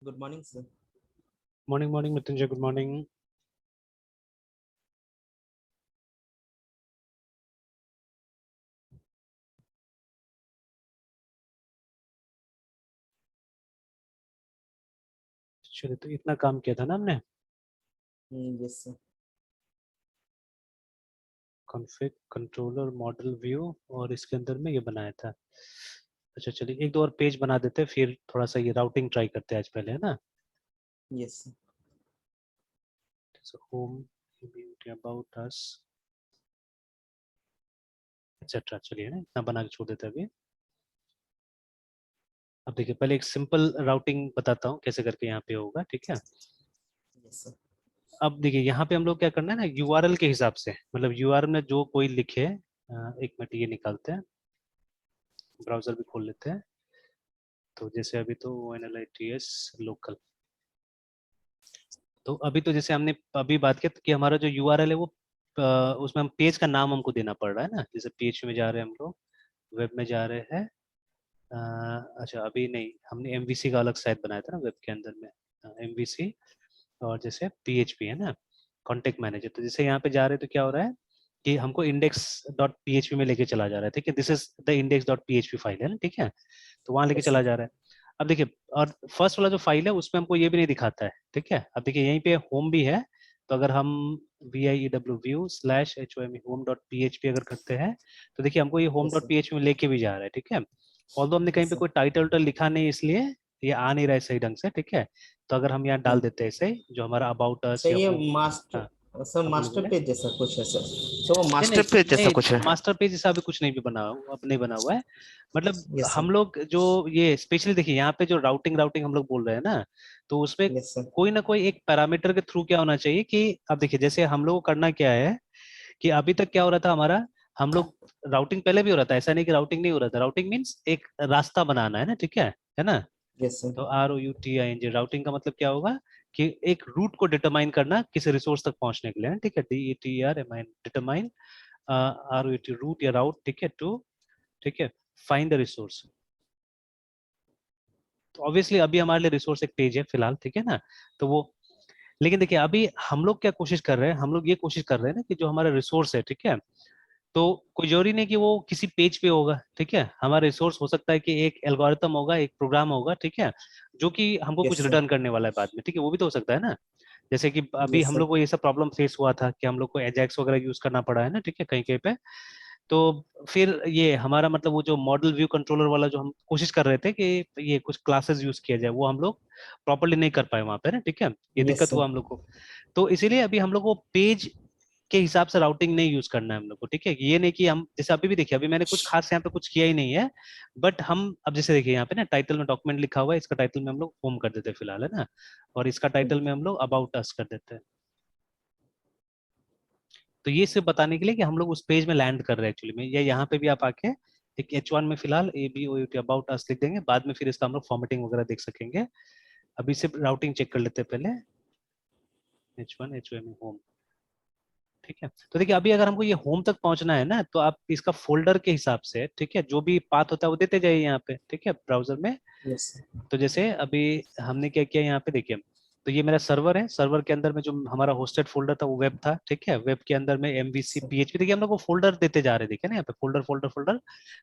Good morning, sir. Morning, Mrityunjay. Good morning. चलिए, तो इतना काम किया था ना हमने। Yes, sir. Config, controller, model view और इसके अंदर में ये बनाया था। अच्छा चलिए, एक दो और पेज बना देते हैं, फिर थोड़ा सा ये राउटिंग ट्राई करते हैं आज पहले, है ना। Yes, sir. So home, beauty, about us, etc. चलिए ना, इतना बना के छोड़ देते हैं अभी। अब देखिए, पहले एक सिंपल राउटिंग बताता हूँ कैसे करके यहाँ पे होगा, ठीक है। Yes, sir. अब देखिए, यहाँ पे हम लोग क्या करना है ना, यूआरएल के हिसाब से, मतलब यूआरएल में जो कोई लिखे, एक मिनट ये निकालते हैं, ब्राउजर भी खोल लेते हैं। तो जैसे अभी तो ONLITS लोकल, तो अभी तो जैसे हमने अभी बात की कि हमारा जो यूआरएल है वो उसमें हम पेज का नाम हमको देना पड़ रहा है ना। जैसे PHP में जा रहे हैं हम लोग, वेब में जा रहे हैं, अच्छा अभी नहीं, हमने MVC का अलग साइट बनाया था ना वेब के अंदर में, MVC, और जैसे PHP है ना, कॉन्टेक्ट मैनेजर। तो जैसे यहाँ पे जा रहे हैं तो क्या हो रहा है कि हमको index.php में लेके चला जा रहा है, ठीक है। This is the index.php file है ना, ठीक है। तो वहां लेके Yes, चला sir. जा रहा है। अब देखिए, और फर्स्ट वाला जो फाइल है उसमें हमको ये भी नहीं दिखाता है, ठीक है। अब देखिए, यहीं पे होम भी है, तो अगर हम VIEW/home home.php अगर करते हैं तो देखिए हमको ये Yes, sir. home.php में लेके भी जा रहा है, ठीक है। ऑल्दो हमने कहीं Yes, पे sir. कोई टाइटल उटल लिखा नहीं, इसलिए ये आ नहीं रहा है सही ढंग से, ठीक है। तो अगर हम यहाँ डाल देते हैं ऐसे जो हमारा अबाउट अस सर या ये होम, मास्टर हाँ सर हाँ, बोले मास्टर बोले। पेज जैसा कुछ है सर। सर वो नहीं मास्टर नहीं पेज जैसा नहीं, कुछ है। मास्टर पेज जैसा अभी कुछ नहीं भी बना, अब नहीं बना हुआ है। मतलब यस सर। हम लोग जो ये स्पेशली देखिए, यहाँ पे जो राउटिंग राउटिंग हम लोग बोल रहे हैं ना, तो उसमें यस सर। कोई ना कोई एक पैरामीटर के थ्रू क्या होना चाहिए कि अब देखिए, जैसे हम लोग को करना क्या है कि अभी तक क्या हो रहा था हमारा, हम लोग राउटिंग पहले भी हो रहा था, ऐसा नहीं कि राउटिंग नहीं हो रहा था। राउटिंग मीन्स एक रास्ता बनाना है ना, ठीक है ना। Yes sir. तो ROUTING, राउटिंग का मतलब क्या होगा कि एक रूट को डिटरमाइन करना किसी रिसोर्स तक पहुंचने के लिए, ठीक है। DETRMIN, डिटरमाइन, ROUT, रूट या राउट, ठीक है, टू, ठीक है, फाइंड द रिसोर्स। तो ऑब्वियसली अभी हमारे लिए रिसोर्स एक पेज है फिलहाल, ठीक है ना। तो वो, लेकिन देखिए अभी हम लोग क्या कोशिश कर रहे हैं, हम लोग ये कोशिश कर रहे हैं ना कि जो हमारा रिसोर्स है, ठीक है, तो कोई जरूरी नहीं कि वो किसी पेज पे होगा, ठीक है। हमारा रिसोर्स हो सकता है कि एक एल्गोरिथम होगा, एक प्रोग्राम होगा, ठीक है, जो कि हमको कुछ यस सर। रिटर्न करने वाला है बाद में, ठीक है, वो भी तो हो सकता है ना। जैसे कि अभी यस हम सर। लोग को ये सब प्रॉब्लम फेस हुआ था कि हम लोग को एजाक्स वगैरह यूज करना पड़ा है ना, ठीक है, कहीं कहीं पे। तो फिर ये हमारा मतलब वो जो मॉडल व्यू कंट्रोलर वाला जो हम कोशिश कर रहे थे कि ये कुछ क्लासेस यूज किया जाए, वो हम लोग प्रॉपरली नहीं कर पाए वहां पे ना, ठीक है, ये यस दिक्कत सर। हुआ हम लोग को। तो इसीलिए अभी हम लोग को पेज के हिसाब से राउटिंग नहीं यूज करना है हम लोग को, ठीक है। ये नहीं कि हम जैसे अभी भी देखिए, अभी मैंने कुछ खास यहाँ पे कुछ किया ही नहीं है, बट हम अब जैसे देखिए यहाँ पे ना टाइटल में डॉक्यूमेंट लिखा हुआ है, इसका टाइटल में हम लोग होम कर देते हैं फिलहाल, है ना, और इसका टाइटल में हम लोग अबाउट अस कर देते हैं। तो ये सिर्फ बताने के लिए कि हम लोग उस पेज में लैंड कर रहे हैं एक्चुअली में, या यहाँ पे भी आप आके एक H1 में फिलहाल ABOUT अबाउट अस लिख देंगे, बाद में फिर इसका हम लोग फॉर्मेटिंग वगैरह देख सकेंगे। अभी सिर्फ राउटिंग चेक कर लेते हैं पहले, H1 HOM होम, ठीक है। तो देखिए अभी अगर हमको ये होम तक पहुंचना है ना, तो आप इसका फोल्डर के हिसाब से, ठीक है, जो भी पाथ होता है वो देते जाइए यहाँ पे, ठीक है, ब्राउजर में। Yes sir. तो जैसे अभी हमने क्या किया यहाँ पे देखिए, तो ये मेरा सर्वर है, सर्वर के अंदर में जो हमारा होस्टेड फोल्डर था वो वेब था, ठीक है, वेब के अंदर में MVC सर। PHP, देखिए हम लोग को फोल्डर देते जा रहे हैं, देखिए ना यहाँ पे फोल्डर फोल्डर फोल्डर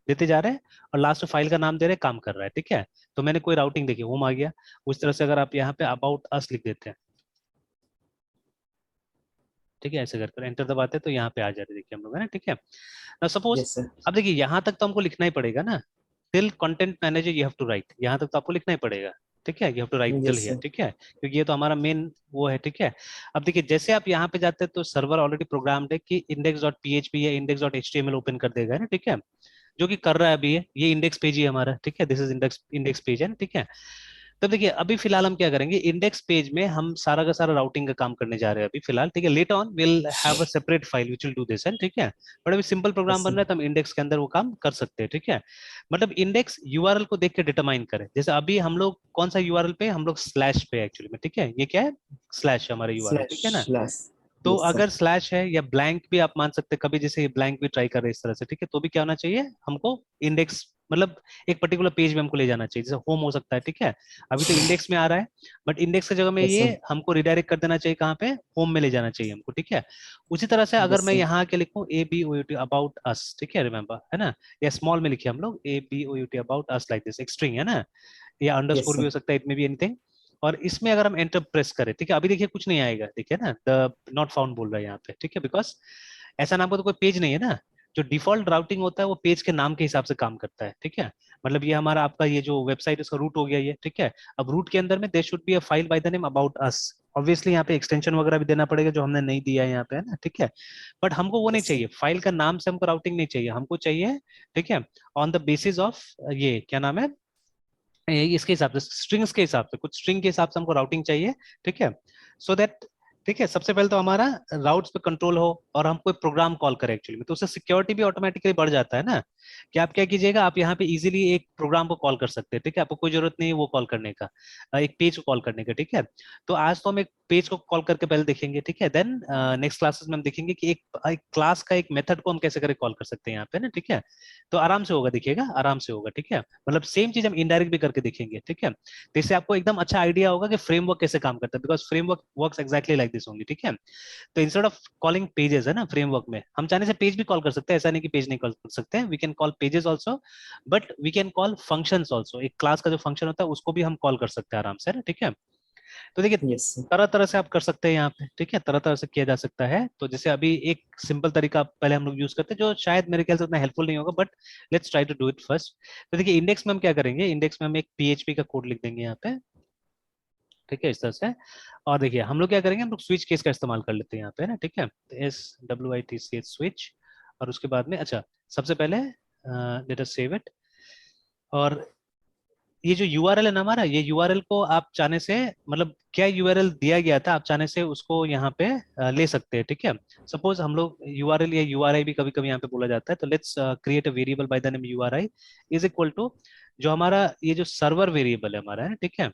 देते जा रहे हैं, और लास्ट में फाइल का नाम दे रहे हैं, काम कर रहा है, ठीक है। तो मैंने कोई राउटिंग देखी, होम आ गया। उस तरह से अगर आप यहाँ पे अबाउट अस लिख देते हैं, ठीक है, ऐसे करके एंटर दबाते हैं तो यहाँ पे आ जा रहे हैं, देखिए हम लोग, है ना, ठीक है ना, सपोज। Yes sir. अब देखिए यहाँ तक तो हमको लिखना ही पड़ेगा ना, till content manager you have to write, यहाँ तक तो आपको लिखना ही पड़ेगा, ठीक है, you have to write till yes here, sir. ठीक है, क्योंकि ये तो हमारा मेन वो है, ठीक है। अब देखिए जैसे आप यहाँ पे जाते हैं तो सर्वर ऑलरेडी प्रोग्राम्ड है कि index.php या index.html ओपन कर देगा, है ना, ठीक है, जो कि कर रहा है अभी, ये इंडेक्स पेज ही है हमारा, ठीक है, this is index index page है ना, ठीक है। तब देखिए अभी फिलहाल हम क्या करेंगे, इंडेक्स पेज में हम सारा का सारा राउटिंग का काम करने जा रहे हैं अभी फिलहाल, ठीक है। Later on will have a separate file which will do this, है, ठीक है। बट अभी सिंपल प्रोग्राम यस बन सर। रहा है तो हम इंडेक्स के अंदर वो काम कर सकते हैं, ठीक है। मतलब इंडेक्स यूआरएल को देख के डिटरमाइन करें, जैसे अभी हम लोग कौन सा यूआरएल पे, हम लोग स्लैश पे एक्चुअली में, ठीक है, ये क्या है, स्लैश हमारा यूआरएल, स्लैश ठीक है ना। स्लैश। तो यस सर। अगर स्लैश है या ब्लैंक भी आप मान सकते हैं, कभी जैसे ब्लैंक भी ट्राई कर रहे हैं इस तरह से, ठीक है, तो भी क्या होना चाहिए हमको, इंडेक्स, मतलब एक पर्टिकुलर पेज में हमको ले जाना चाहिए, जैसे होम हो सकता है, ठीक है। अभी तो इंडेक्स में आ रहा है, बट इंडेक्स की जगह में यस ये सर। हमको रिडायरेक्ट कर देना चाहिए कहाँ पे, होम में ले जाना चाहिए हमको, ठीक है। उसी तरह से अगर यस मैं सर। यहाँ के लिखूँ ABOUT अबाउट अस, ठीक है, रिमेंबर, है ना, या स्मॉल में लिखिए हम लोग ABOUT about us like this, एक स्ट्रिंग है ना, या यस अंडरस्कोर भी सर। हो सकता है, इट में भी एनीथिंग। और इसमें अगर हम एंटर प्रेस करें, ठीक है, अभी देखिए कुछ नहीं आएगा, देखिए ना, द नॉट फाउंड बोल रहा है यहाँ पे, ठीक है, बिकॉज ऐसा नाम का तो कोई पेज नहीं है ना। जो डिफॉल्ट राउटिंग होता है वो पेज के नाम के हिसाब से काम करता है, ठीक है। मतलब ये हमारा आपका ये जो वेबसाइट इसका रूट हो गया ये, ठीक है। अब रूट के अंदर में there should be a file by the name about us, obviously यहाँ पे एक्सटेंशन वगैरह भी देना पड़ेगा जो हमने नहीं दिया है यहाँ पे, है ना, ठीक है। बट हमको वो नहीं यस सर। चाहिए, फाइल का नाम से हमको राउटिंग नहीं चाहिए, हमको चाहिए, ठीक है, ऑन द बेसिस ऑफ ये क्या नाम है, इसके हिसाब से स्ट्रिंग्स के हिसाब से, कुछ स्ट्रिंग के हिसाब से हमको राउटिंग चाहिए, ठीक है, सो दैट, ठीक है, सबसे पहले तो हमारा राउट्स पे कंट्रोल हो और हम कोई प्रोग्राम कॉल करें एक्चुअली में, तो उससे सिक्योरिटी भी ऑटोमेटिकली बढ़ जाता है ना। कि आप क्या कीजिएगा, आप यहाँ पे इजीली एक प्रोग्राम को कॉल कर सकते हैं, ठीक है, आपको कोई जरूरत नहीं है वो कॉल करने का, एक पेज को कॉल करने का, ठीक है। तो आज तो हम एक पेज को कॉल करके पहले देखेंगे, ठीक है, देन नेक्स्ट क्लासेस में हम देखेंगे कि एक क्लास का एक मेथड को हम कैसे करे कॉल कर सकते हैं यहाँ पे ना, ठीक है। तो आराम से होगा, देखिएगा आराम से होगा, ठीक है, मतलब सेम चीज हम इनडायरेक्ट भी करके देखेंगे, ठीक है। तो इससे आपको एकदम अच्छा आइडिया होगा कि फ्रेमवर्क कैसे काम करता है, because framework works exactly like this only, ठीक है। तो इंस्टेड ऑफ कॉलिंग पेजेस, है ना, फ्रेमवर्क में हम चाहने से पेज भी कॉल कर सकते हैं, ऐसा नहीं कि पेज नहीं कॉल कर सकते हैं, we can call pages also, but we can call functions also, एक क्लास का जो फंक्शन होता है उसको भी हम कॉल कर सकते हैं आराम से, है ना, ठीक है। तो देखिए यस सर। तरह तरह से आप कर सकते हैं यहाँ पे, ठीक है, तरह तरह से किया जा सकता है। तो जैसे अभी एक सिंपल तरीका पहले हम लोग यूज करते हैं जो शायद मेरे ख्याल से उतना हेल्पफुल नहीं होगा, but let's try to do it first. तो देखिए इंडेक्स में हम क्या करेंगे, इंडेक्स में हम एक PHP का कोड लिख देंगे यहाँ पे, ठीक है, इस तरह से। और देखिए हम लोग क्या करेंगे, हम लोग स्विच केस का इस्तेमाल कर लेते हैं यहाँ पे ना, ठीक है, तो SWITCH स्विच। और उसके बाद में अच्छा, सबसे पहले लेट अस सेव इट। और ये जो यूआरएल है ना हमारा, ये यूआरएल को आप चाहने से, मतलब क्या यूआरएल दिया गया था, आप चाहने से उसको यहाँ पे ले सकते हैं, ठीक है। सपोज हम लोग यूआरएल या यूआरआई भी कभी कभी यहाँ पे बोला जाता है, तो let's create a variable by the name URI is equal to, जो हमारा ये जो सर्वर वेरिएबल है हमारा, है, ठीक है,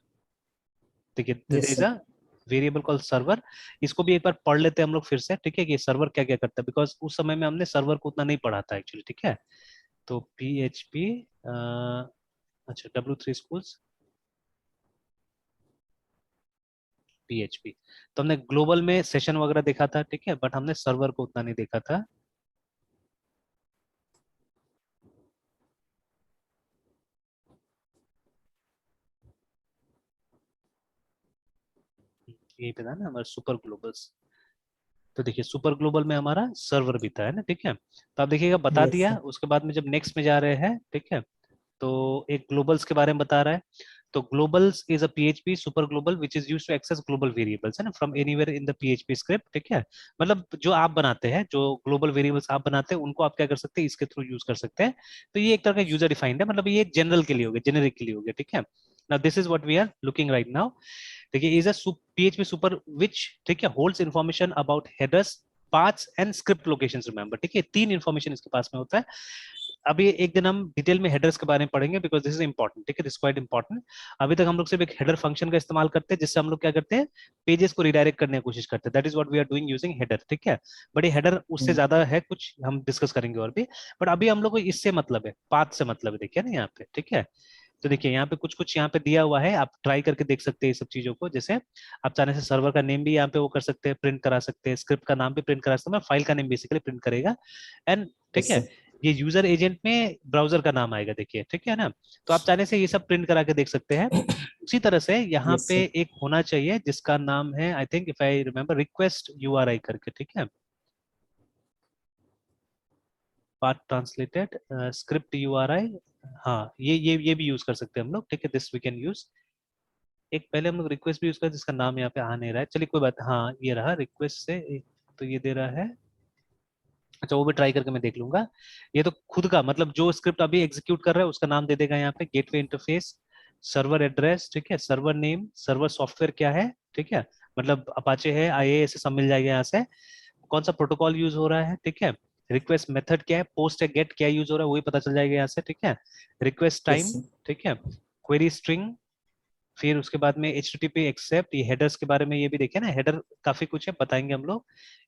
देखिए there yes is sir. A variable call server. इसको भी एक बार पढ़ लेते हैं हम लोग फिर से, ठीक है, कि सर्वर क्या क्या करता है, बिकॉज उस समय में हमने सर्वर को उतना नहीं पढ़ा था एक्चुअली, ठीक है। तो PHP, अच्छा W3 Schools PHP, तो हमने ग्लोबल में सेशन वगैरह देखा था, ठीक है, बट हमने सर्वर को उतना नहीं देखा था। यही पे था ना हमारा सुपर ग्लोबल्स। तो देखिए सुपर ग्लोबल में हमारा सर्वर भी था, है ना, ठीक है। तो आप देखिएगा बता यस दिया, सर। उसके बाद में जब नेक्स्ट में जा रहे हैं, ठीक है, तो एक ग्लोबल्स के बारे में बता रहा है। तो globals is a PHP super global which is used to access global variables, है ना, from anywhere in the PHP script, ठीक है। मतलब जो आप बनाते हैं, जो ग्लोबल वेरिएबल्स आप बनाते हैं, उनको आप क्या कर सकते हैं, इसके थ्रू यूज कर सकते हैं। तो ये एक तरह का यूजर डिफाइंड है, मतलब ये जनरल के लिए हो गया, जेनेरिक के लिए हो गया, ठीक है। Now this is what we are looking right now. देखिए is a PHP super which, ठीक है, holds information about headers, paths and script locations, remember, ठीक है, 3 इंफॉर्मेशन इसके पास में होता है। अभी एक दिन हम डिटेल में हेडर्स के बारे में पढ़ेंगे, बिकॉज दिस इज इंपॉर्टेंट, ठीक है, दिस क्वाइट इंपॉर्टेंट। अभी तक हम लोग सिर्फ एक हेडर फंक्शन का इस्तेमाल करते हैं, जिससे हम लोग क्या करते हैं, पेजेस को रिडायरेक्ट करने की कोशिश करते हैं, that is what we are doing using header, ठीक है। बट ये हेडर उससे ज्यादा है, कुछ हम डिस्कस करेंगे और भी। बट अभी हम लोग को इससे मतलब है, पाथ से मतलब है, देखिए ना यहाँ पे, ठीक है। तो देखिए यहाँ पे कुछ कुछ यहाँ पे दिया हुआ है, आप ट्राई करके देख सकते हैं ये सब चीजों को। जैसे आप चाहने से सर्वर का नेम भी यहाँ पे वो कर सकते हैं, प्रिंट करा सकते हैं, स्क्रिप्ट का नाम भी प्रिंट करा सकते हैं, फाइल का नेम बेसिकली प्रिंट करेगा। एंड ठीक यस है, सर। ये यूजर एजेंट में ब्राउजर का नाम आएगा, देखिए, ठीक है ना। तो आप चाहने से ये सब प्रिंट करा के देख सकते हैं। उसी तरह से यहाँ यस पे सर। एक होना चाहिए जिसका नाम है, I think if I remember, request URI करके, ठीक है, पाथ ट्रांसलेटेड स्क्रिप्ट यूआरआई। हाँ, ये भी यूज कर सकते हैं हम लोग, ठीक है, दिस वी कैन यूज। एक पहले हम लोग रिक्वेस्ट भी यूज कर, जिसका नाम यहाँ पे आ नहीं रहा है, चलिए कोई बात, हाँ ये रहा रिक्वेस्ट से तो ये दे रहा है। अच्छा, वो भी ट्राई करके मैं देख लूंगा। ये तो खुद का मतलब जो स्क्रिप्ट अभी एग्जीक्यूट कर रहा है उसका नाम दे देगा यहाँ पे, गेटवे इंटरफेस, सर्वर एड्रेस, ठीक है, सर्वर नेम, सर्वर सॉफ्टवेयर क्या है, ठीक है, मतलब अपाचे है, आईए से सब मिल जाएगा यहाँ से। कौन सा प्रोटोकॉल यूज हो रहा है, ठीक है, रिक्वेस्ट मेथड क्या है, पोस्ट या गेट क्या यूज हो रहा है, वही पता चल जाएगा यहाँ से, ठीक है। Request yes time, sir. ठीक है, क्वेरी स्ट्रिंग, फिर उसके बाद में HTTP एक्सेप्ट, ये हेडर्स के बारे में ये भी देखिए ना, हेडर काफी कुछ है, बताएंगे हम लोग।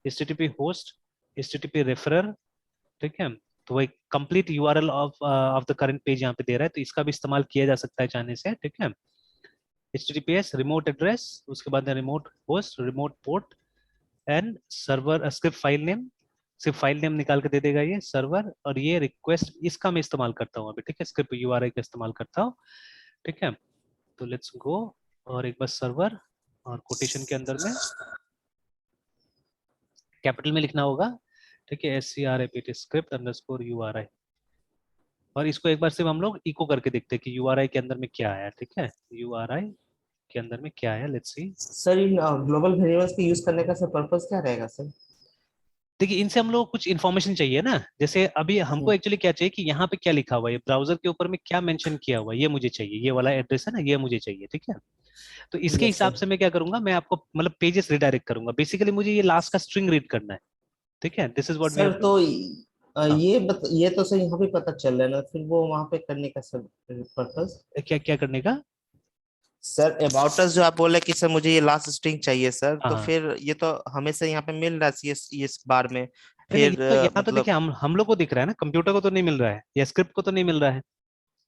HTTP होस्ट, HTTP रेफरर, ठीक है। तो वही complete URL of the current page यहाँ पे दे रहा है, तो इसका भी इस्तेमाल किया जा सकता है चाहने से, ठीक है। HTTPS रिमोट एड्रेस, उसके बाद remote host, remote port and server, script file name, सिर्फ फाइल नेम निकाल के दे देगा ये सर्वर। और ये रिक्वेस्ट, इसका मैं इस्तेमाल करता हूँ अभी, ठीक है, स्क्रिप्ट यूआरआई का इस्तेमाल करता हूँ, ठीक है। तो लेट्स गो, और एक बार सर्वर, और कोटेशन के अंदर में कैपिटल में लिखना होगा, ठीक है, SCRAPT स्क्रिप्ट अंडरस्कोर यूआरआई। और इसको एक बार सिर्फ हम लोग इको करके देखते हैं कि यूआरआई के अंदर में क्या आया, ठीक है, यूआरआई के अंदर में क्या आया, let's see. Sir in global variables के यूज करने का सर पर्पस क्या रहेगा सर? देखिए इनसे हम लोग को कुछ इन्फॉर्मेशन चाहिए ना, जैसे अभी हमको एक्चुअली क्या चाहिए कि यहाँ पे क्या लिखा हुआ है, ब्राउजर के ऊपर में क्या मेंशन किया हुआ है, ये मुझे चाहिए, ये वाला एड्रेस है ना, ये मुझे चाहिए, ठीक है। तो इसके यस हिसाब सर। से मैं क्या करूंगा, मैं आपको मतलब पेजेस रिडायरेक्ट करूंगा, बेसिकली मुझे ये लास्ट का स्ट्रिंग रीड करना है, ठीक है, this is what we sir have to. तो हाँ, ये तो सर यहाँ पे पता चल रहा है ना, फिर वो वहां पे करने का सर पर्पस? क्या क्या करने का। सर अबाउट अस जो आप बोले कि सर मुझे ये लास्ट स्ट्रिंग चाहिए सर, हाँ तो हाँ। फिर ये तो हमेशा यहाँ पे मिल रहा है ये इस बार में। नहीं नहीं, फिर यहाँ तो देखिए मतलब हम लोग को दिख रहा है ना, कंप्यूटर को तो नहीं मिल रहा है, या स्क्रिप्ट को तो नहीं मिल रहा है,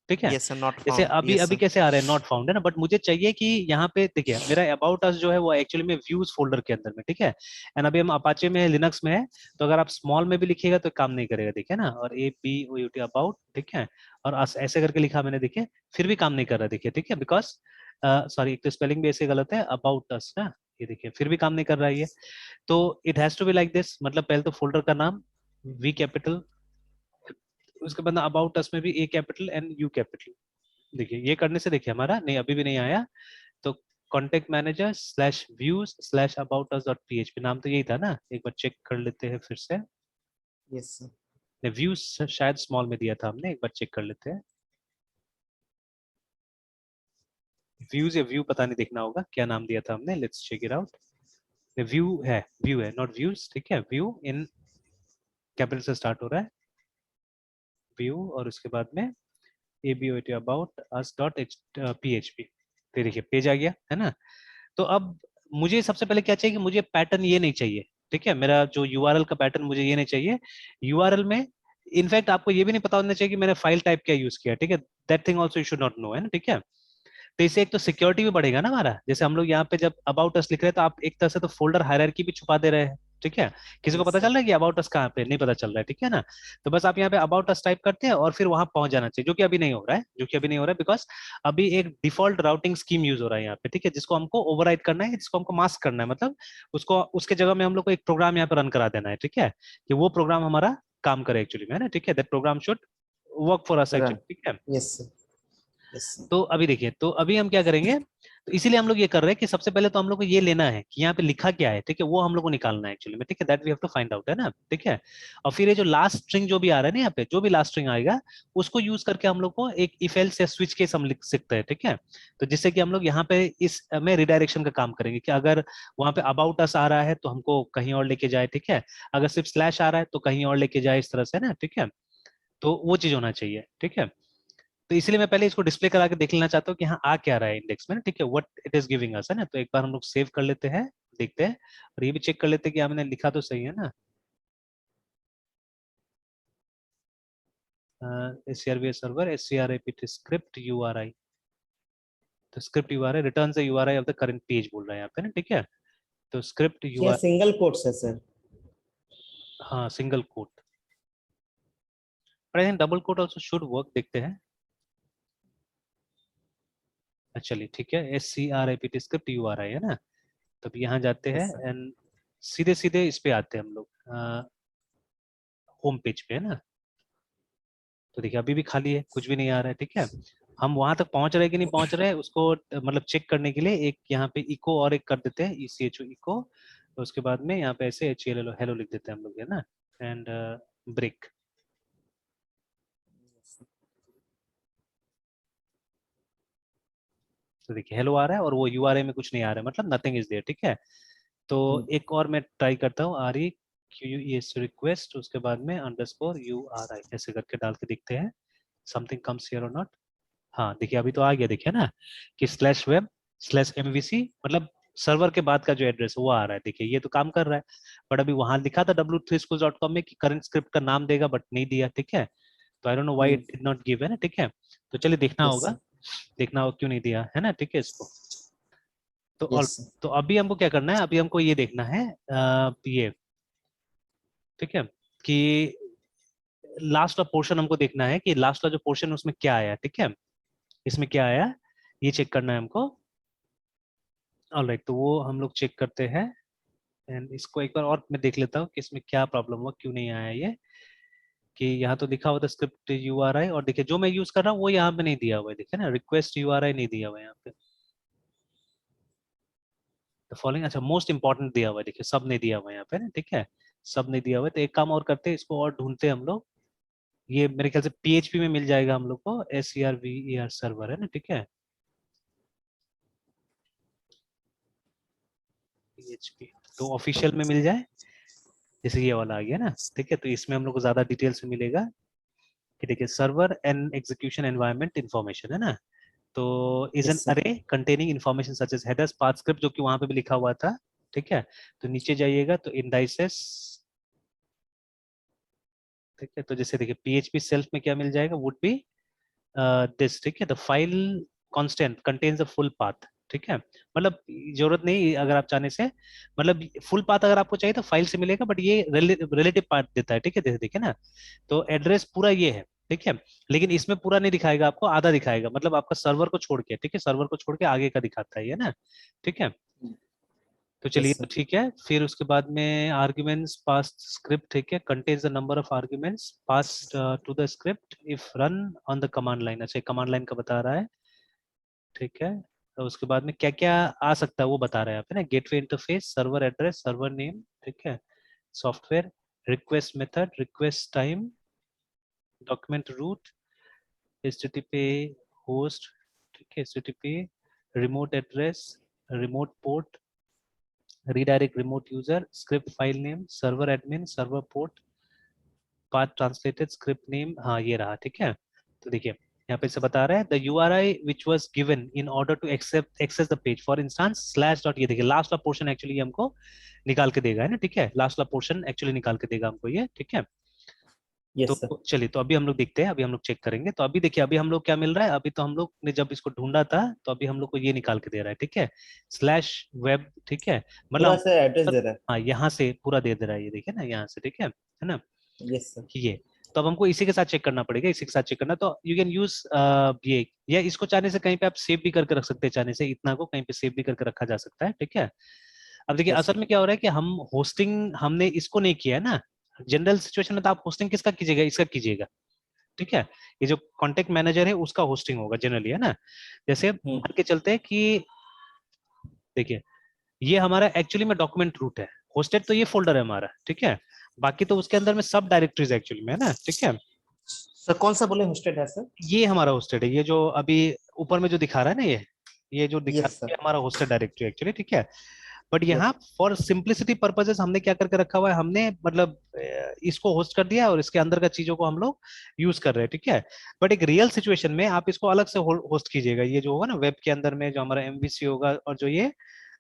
ठीक है। यस सर, नॉट जैसे फाउंड, अभी यस अभी सर। कैसे आ रहे हैं, नॉट फाउंड, है ना, बट मुझे चाहिए कि यहाँ पे देखिए मेरा अबाउट अस जो है वो एक्चुअली में व्यूज फोल्डर के अंदर में, ठीक है। एंड अभी हम अपाचे में है, लिनक्स में है, तो अगर आप स्मॉल में भी लिखिएगा तो काम नहीं करेगा, देखिए ना, और ABOUT अबाउट, ठीक है, और ऐसे करके लिखा मैंने, देखिए फिर भी काम नहीं कर रहा, देखिए, ठीक है, बिकॉज सॉरी, एक तो स्पेलिंग भी ऐसे गलत है, अबाउट अस ना, ये देखिए फिर भी काम नहीं कर रहा है ये। तो it has to be like this, मतलब पहले तो फोल्डर का नाम V कैपिटल, उसके बाद अबाउट अस में भी A capital and U capital. देखिए ये करने से देखिए हमारा नहीं, अभी भी नहीं आया। तो contact manager slash views slash about us dot PHP, नाम तो यही था ना, एक बार चेक कर लेते हैं फिर से। Yes sir. व्यूज शायद स्मॉल में दिया था हमने, एक बार चेक कर लेते हैं। व्यूज या व्यू पता नहीं, देखना होगा क्या नाम दिया था हमने, let's check it out. View है, नॉट व्यूज, ठीक है, व्यू इन कैपिटल से स्टार्ट हो रहा है, व्यू, और उसके बाद में ABOUT about us dot PHP। तो देखिए पेज आ गया, है ना। तो अब मुझे सबसे पहले क्या चाहिए कि मुझे पैटर्न ये नहीं चाहिए, ठीक है, मेरा जो यूआरएल का पैटर्न मुझे ये नहीं चाहिए। यूआरएल में इनफैक्ट आपको ये भी नहीं पता होना चाहिए कि मैंने फाइल टाइप क्या यूज किया, ठीक है, that thing also you should not know, है ना, ठीक है। तो इससे एक तो सिक्योरिटी भी बढ़ेगा ना हमारा, जैसे हम लोग यहाँ पे जब अबाउट अस लिख रहे हैं तो आप एक तरह से तो फोल्डर हायरार्की भी छुपा दे रहे हैं, ठीक है, किसी को Yes, पता sir. चल रहा है कि अबाउट अस कहाँ पे, नहीं पता चल रहा है, ठीक है ना। तो बस आप यहाँ पे अबाउट अस टाइप करते हैं और फिर वहां पहुंच जाना चाहिए, जो कि अभी नहीं हो रहा है, जो कि अभी नहीं हो रहा है, बिकॉज अभी एक डिफॉल्ट राउटिंग स्कीम यूज हो रहा है यहाँ पे, ठीक है, जिसको हमको ओवरराइड करना है, जिसको हमको मास्क करना है, मतलब उसको उसके जगह में हम लोग को एक प्रोग्राम यहाँ पे रन करा देना है, ठीक है, कि वो प्रोग्राम हमारा काम करे एक्चुअली में, है ना, ठीक है, that programme should work for us Run. Actually, ठीक है। Yes, sir. Yes, sir. तो अभी देखिए, तो अभी हम क्या करेंगे, तो इसीलिए हम लोग ये कर रहे हैं कि सबसे पहले तो हम लोग को ये लेना है कि यहाँ पे लिखा क्या है, ठीक है, वो हम लोग को निकालना है एक्चुअली में, ठीक है, that we have to find out, है ना, ठीक है। और फिर ये जो लास्ट स्ट्रिंग जो भी आ रहा है ना यहाँ पे, जो भी लास्ट स्ट्रिंग आएगा उसको यूज करके हम लोग को एक इफ एल्स या स्विच केस हम लिख सकते हैं, ठीक है। तो जिससे कि हम लोग यहाँ पे इस में रिडायरेक्शन का काम करेंगे कि अगर वहां पे अबाउट अस आ रहा है तो हमको कहीं और लेके जाए, ठीक है, अगर सिर्फ स्लैश आ रहा है तो कहीं और लेके जाए, इस तरह से ना, ठीक है। तो वो चीज होना चाहिए, ठीक है। तो इसलिए मैं पहले इसको डिस्प्ले करा के देख लेना चाहता हूँ कि हाँ आ क्या रहा है इंडेक्स में ना, ठीक है, what it is giving us, है ना। तो एक बार हम लोग सेव कर लेते हैं, देखते हैं, और ये भी चेक कर लेते हैं कि हमने लिखा तो सही है ना। SCRV server SCRAPT script URI, तो script URI return the URI of the current page बोल रहा है यहाँ पे ना, ठीक है। तो script Yeah, URI, single quotes है sir. हाँ single quote, but I think double quote also should work, देखते हैं। चलिए ठीक है, SCRAPT स्क्रिप्ट URI है ना। तब यहाँ जाते हैं Yes, sir. एंड सीधे सीधे इस पे आते हैं हम लोग, होम पेज पे, है ना। तो देखिए अभी भी खाली है, कुछ भी नहीं आ रहा है, ठीक है। हम वहां तक पहुंच रहे हैं कि नहीं पहुंच रहे हैं उसको मतलब चेक करने के लिए एक यहाँ पे इको और एक कर देते हैं, ECHO इको, तो उसके बाद में यहाँ पे ऐसे HELO हेलो लिख देते हैं हम लोग, है ना, एंड ब्रेक। तो देखिए हेलो आ रहा है और वो URI में कुछ नहीं आ रहा है, मतलब नथिंग इज देयर, ठीक है। तो एक और मैं ट्राई करता हूँ, REQUES रिक्वेस्ट, उसके बाद में _URI ऐसे करके डाल के देखते हैं, समथिंग कम्स हियर और नॉट। हाँ देखिए अभी तो आ गया, देखिए ना कि /web/MVC, मतलब सर्वर के बाद का जो एड्रेस है वो आ रहा है, देखिए ये तो काम कर रहा है। बट अभी वहां लिखा था w3schools.com में कि करंट स्क्रिप्ट का नाम देगा, बट नहीं दिया, ठीक है। तो I don't know why it did not give, है ना, ठीक है। तो चलिए देखना Yes, होगा, sir. देखना होगा क्यों नहीं दिया, है ना, ठीक है इसको। तो और Yes, sir. तो अभी हमको क्या करना है, अभी हमको ये देखना है ये, ठीक है, कि लास्ट वाला पोर्शन हमको देखना है कि लास्ट वाला जो पोर्शन उसमें क्या आया, ठीक है, इसमें क्या आया ये चेक करना है हमको। ऑलराइट, तो वो हम लोग चेक करते हैं एंड इसको एक बार और मैं देख लेता हूँ कि इसमें क्या प्रॉब्लम हुआ, क्यों नहीं आया ये, कि यहाँ तो लिखा हुआ था स्क्रिप्ट URI, और देखिए जो मैं यूज कर रहा हूँ वो यहाँ पे नहीं दिया हुआ है, देखिए ना रिक्वेस्ट URI नहीं दिया हुआ है यहाँ पे। द फॉलोइंग, अच्छा मोस्ट इंपॉर्टेंट दिया हुआ है, देखिए सब नहीं दिया हुआ है यहाँ पे ना, ठीक है, सब नहीं दिया हुआ है। तो एक काम और करते हैं, इसको और ढूंढते हैं हम लोग, ये मेरे ख्याल से PHP में मिल जाएगा हम लोग को, SCRVER सर्वर है ना, ठीक है, PHP तो ऑफिशियल में मिल जाए, जैसे ये वाला आ गया ना, ठीक है। तो इसमें हम लोग को ज्यादा डिटेल्स में मिलेगा कि देखिए server and execution environment information, है ना। तो इज एन Yes, sir. अरे containing information such as headers path script, जो कि वहां पे भी लिखा हुआ था, ठीक है। तो नीचे जाइएगा तो इंडाइसेस, ठीक है, तो जैसे देखिए PHP सेल्फ में क्या मिल जाएगा, वुड बी दिस, ठीक है, the file constant contains the full path, ठीक है, मतलब जरूरत नहीं अगर आप चाहने से, मतलब फुल पाथ अगर आपको चाहिए तो फाइल से मिलेगा, बट ये रिलेटिव पाथ देता है, ठीक है, देखिए ना। तो एड्रेस पूरा ये है, ठीक है, लेकिन इसमें पूरा नहीं दिखाएगा आपको, आधा दिखाएगा, मतलब आपका सर्वर को छोड़ के, ठीक है, सर्वर को छोड़ के आगे का दिखाता है ये ना, ठीक है। तो चलिए Yes, तो sir. ठीक है, फिर उसके बाद में आर्ग्यूमेंट्स पास स्क्रिप्ट, ठीक है, contains the number of arguments pass to the script if run on the command line, अच्छा कमांड लाइन का बता रहा है, ठीक है। तो उसके बाद में क्या क्या आ सकता है वो बता रहा है यहाँ पे ना, gateway interface, server address, server name, ठीक है, software, request method, request time, document root, HTTP host, ठीक है, HTTP remote address, remote port, redirect remote user, script file name, server admin, server port, path translated, script name, हाँ ये रहा, ठीक है। तो देखिए यहाँ पे से बता रहा है the URI which was given in order to access the page, for instance slash dot, ये देखिए लास्ट वाला पोर्शन एक्चुअली हमको निकाल के देगा, है ना, ठीक है, लास्ट वाला पोर्शन एक्चुअली निकाल के देगा हमको ये, ठीक है। Yes sir. तो चलिए, तो अभी हम लोग देखते हैं, अभी हम लोग चेक करेंगे। तो अभी देखिए, अभी हम लोग क्या मिल रहा है, अभी तो हम लोग ने जब इसको ढूंढा था तो अभी हम लोग को ये निकाल के दे रहा है, ठीक है, स्लैश वेब, ठीक है, मतलब पूरा से एड्रेस दे रहा है। हाँ यहाँ से पूरा दे दे रहा है, ये देखिए ना, यहाँ से, ठीक है ना, यस सर। ये। तो अब हमको इसी के साथ चेक करना पड़ेगा, इसी के साथ चेक करना। तो यू कैन यूज ये, या इसको चाहने से कहीं पे आप सेव भी करके रख सकते हैं, चाहने से इतना को कहीं पे सेव भी करके रखा जा सकता है, ठीक है। अब देखिए यस असल सर। में क्या हो रहा है कि हम होस्टिंग हमने इसको नहीं किया है ना। जनरल सिचुएशन में तो आप होस्टिंग किसका कीजिएगा, इसका कीजिएगा, ठीक है। ये जो कॉन्टेक्ट मैनेजर है उसका होस्टिंग होगा जनरली, है ना। जैसे मान के चलते हैं कि देखिए, ये हमारा एक्चुअली में डॉक्यूमेंट रूट है, होस्टेड तो ये फोल्डर है हमारा, ठीक है। बाकी तो उसके अंदर में सब डायरेक्टरीज एक्चुअली में, है ना, ठीक है। सर कौन सा बोले होस्टेड है सर? ये हमारा होस्टेड है, ये जो अभी ऊपर में जो दिखा रहा है ना, ये जो दिखा यस रहा है सर। ये हमारा होस्टेड डायरेक्टरी एक्चुअली, ठीक है। बट यहाँ यस। फॉर सिंप्लिसिटी पर्पजेस हमने क्या करके रखा हुआ है, हमने मतलब इसको होस्ट कर दिया और इसके अंदर का चीजों को हम लोग यूज कर रहे हैं, ठीक है। बट एक रियल सिचुएशन में आप इसको अलग से होस्ट कीजिएगा, ये जो होगा ना वेब के अंदर में जो हमारा एमवीसी होगा और जो ये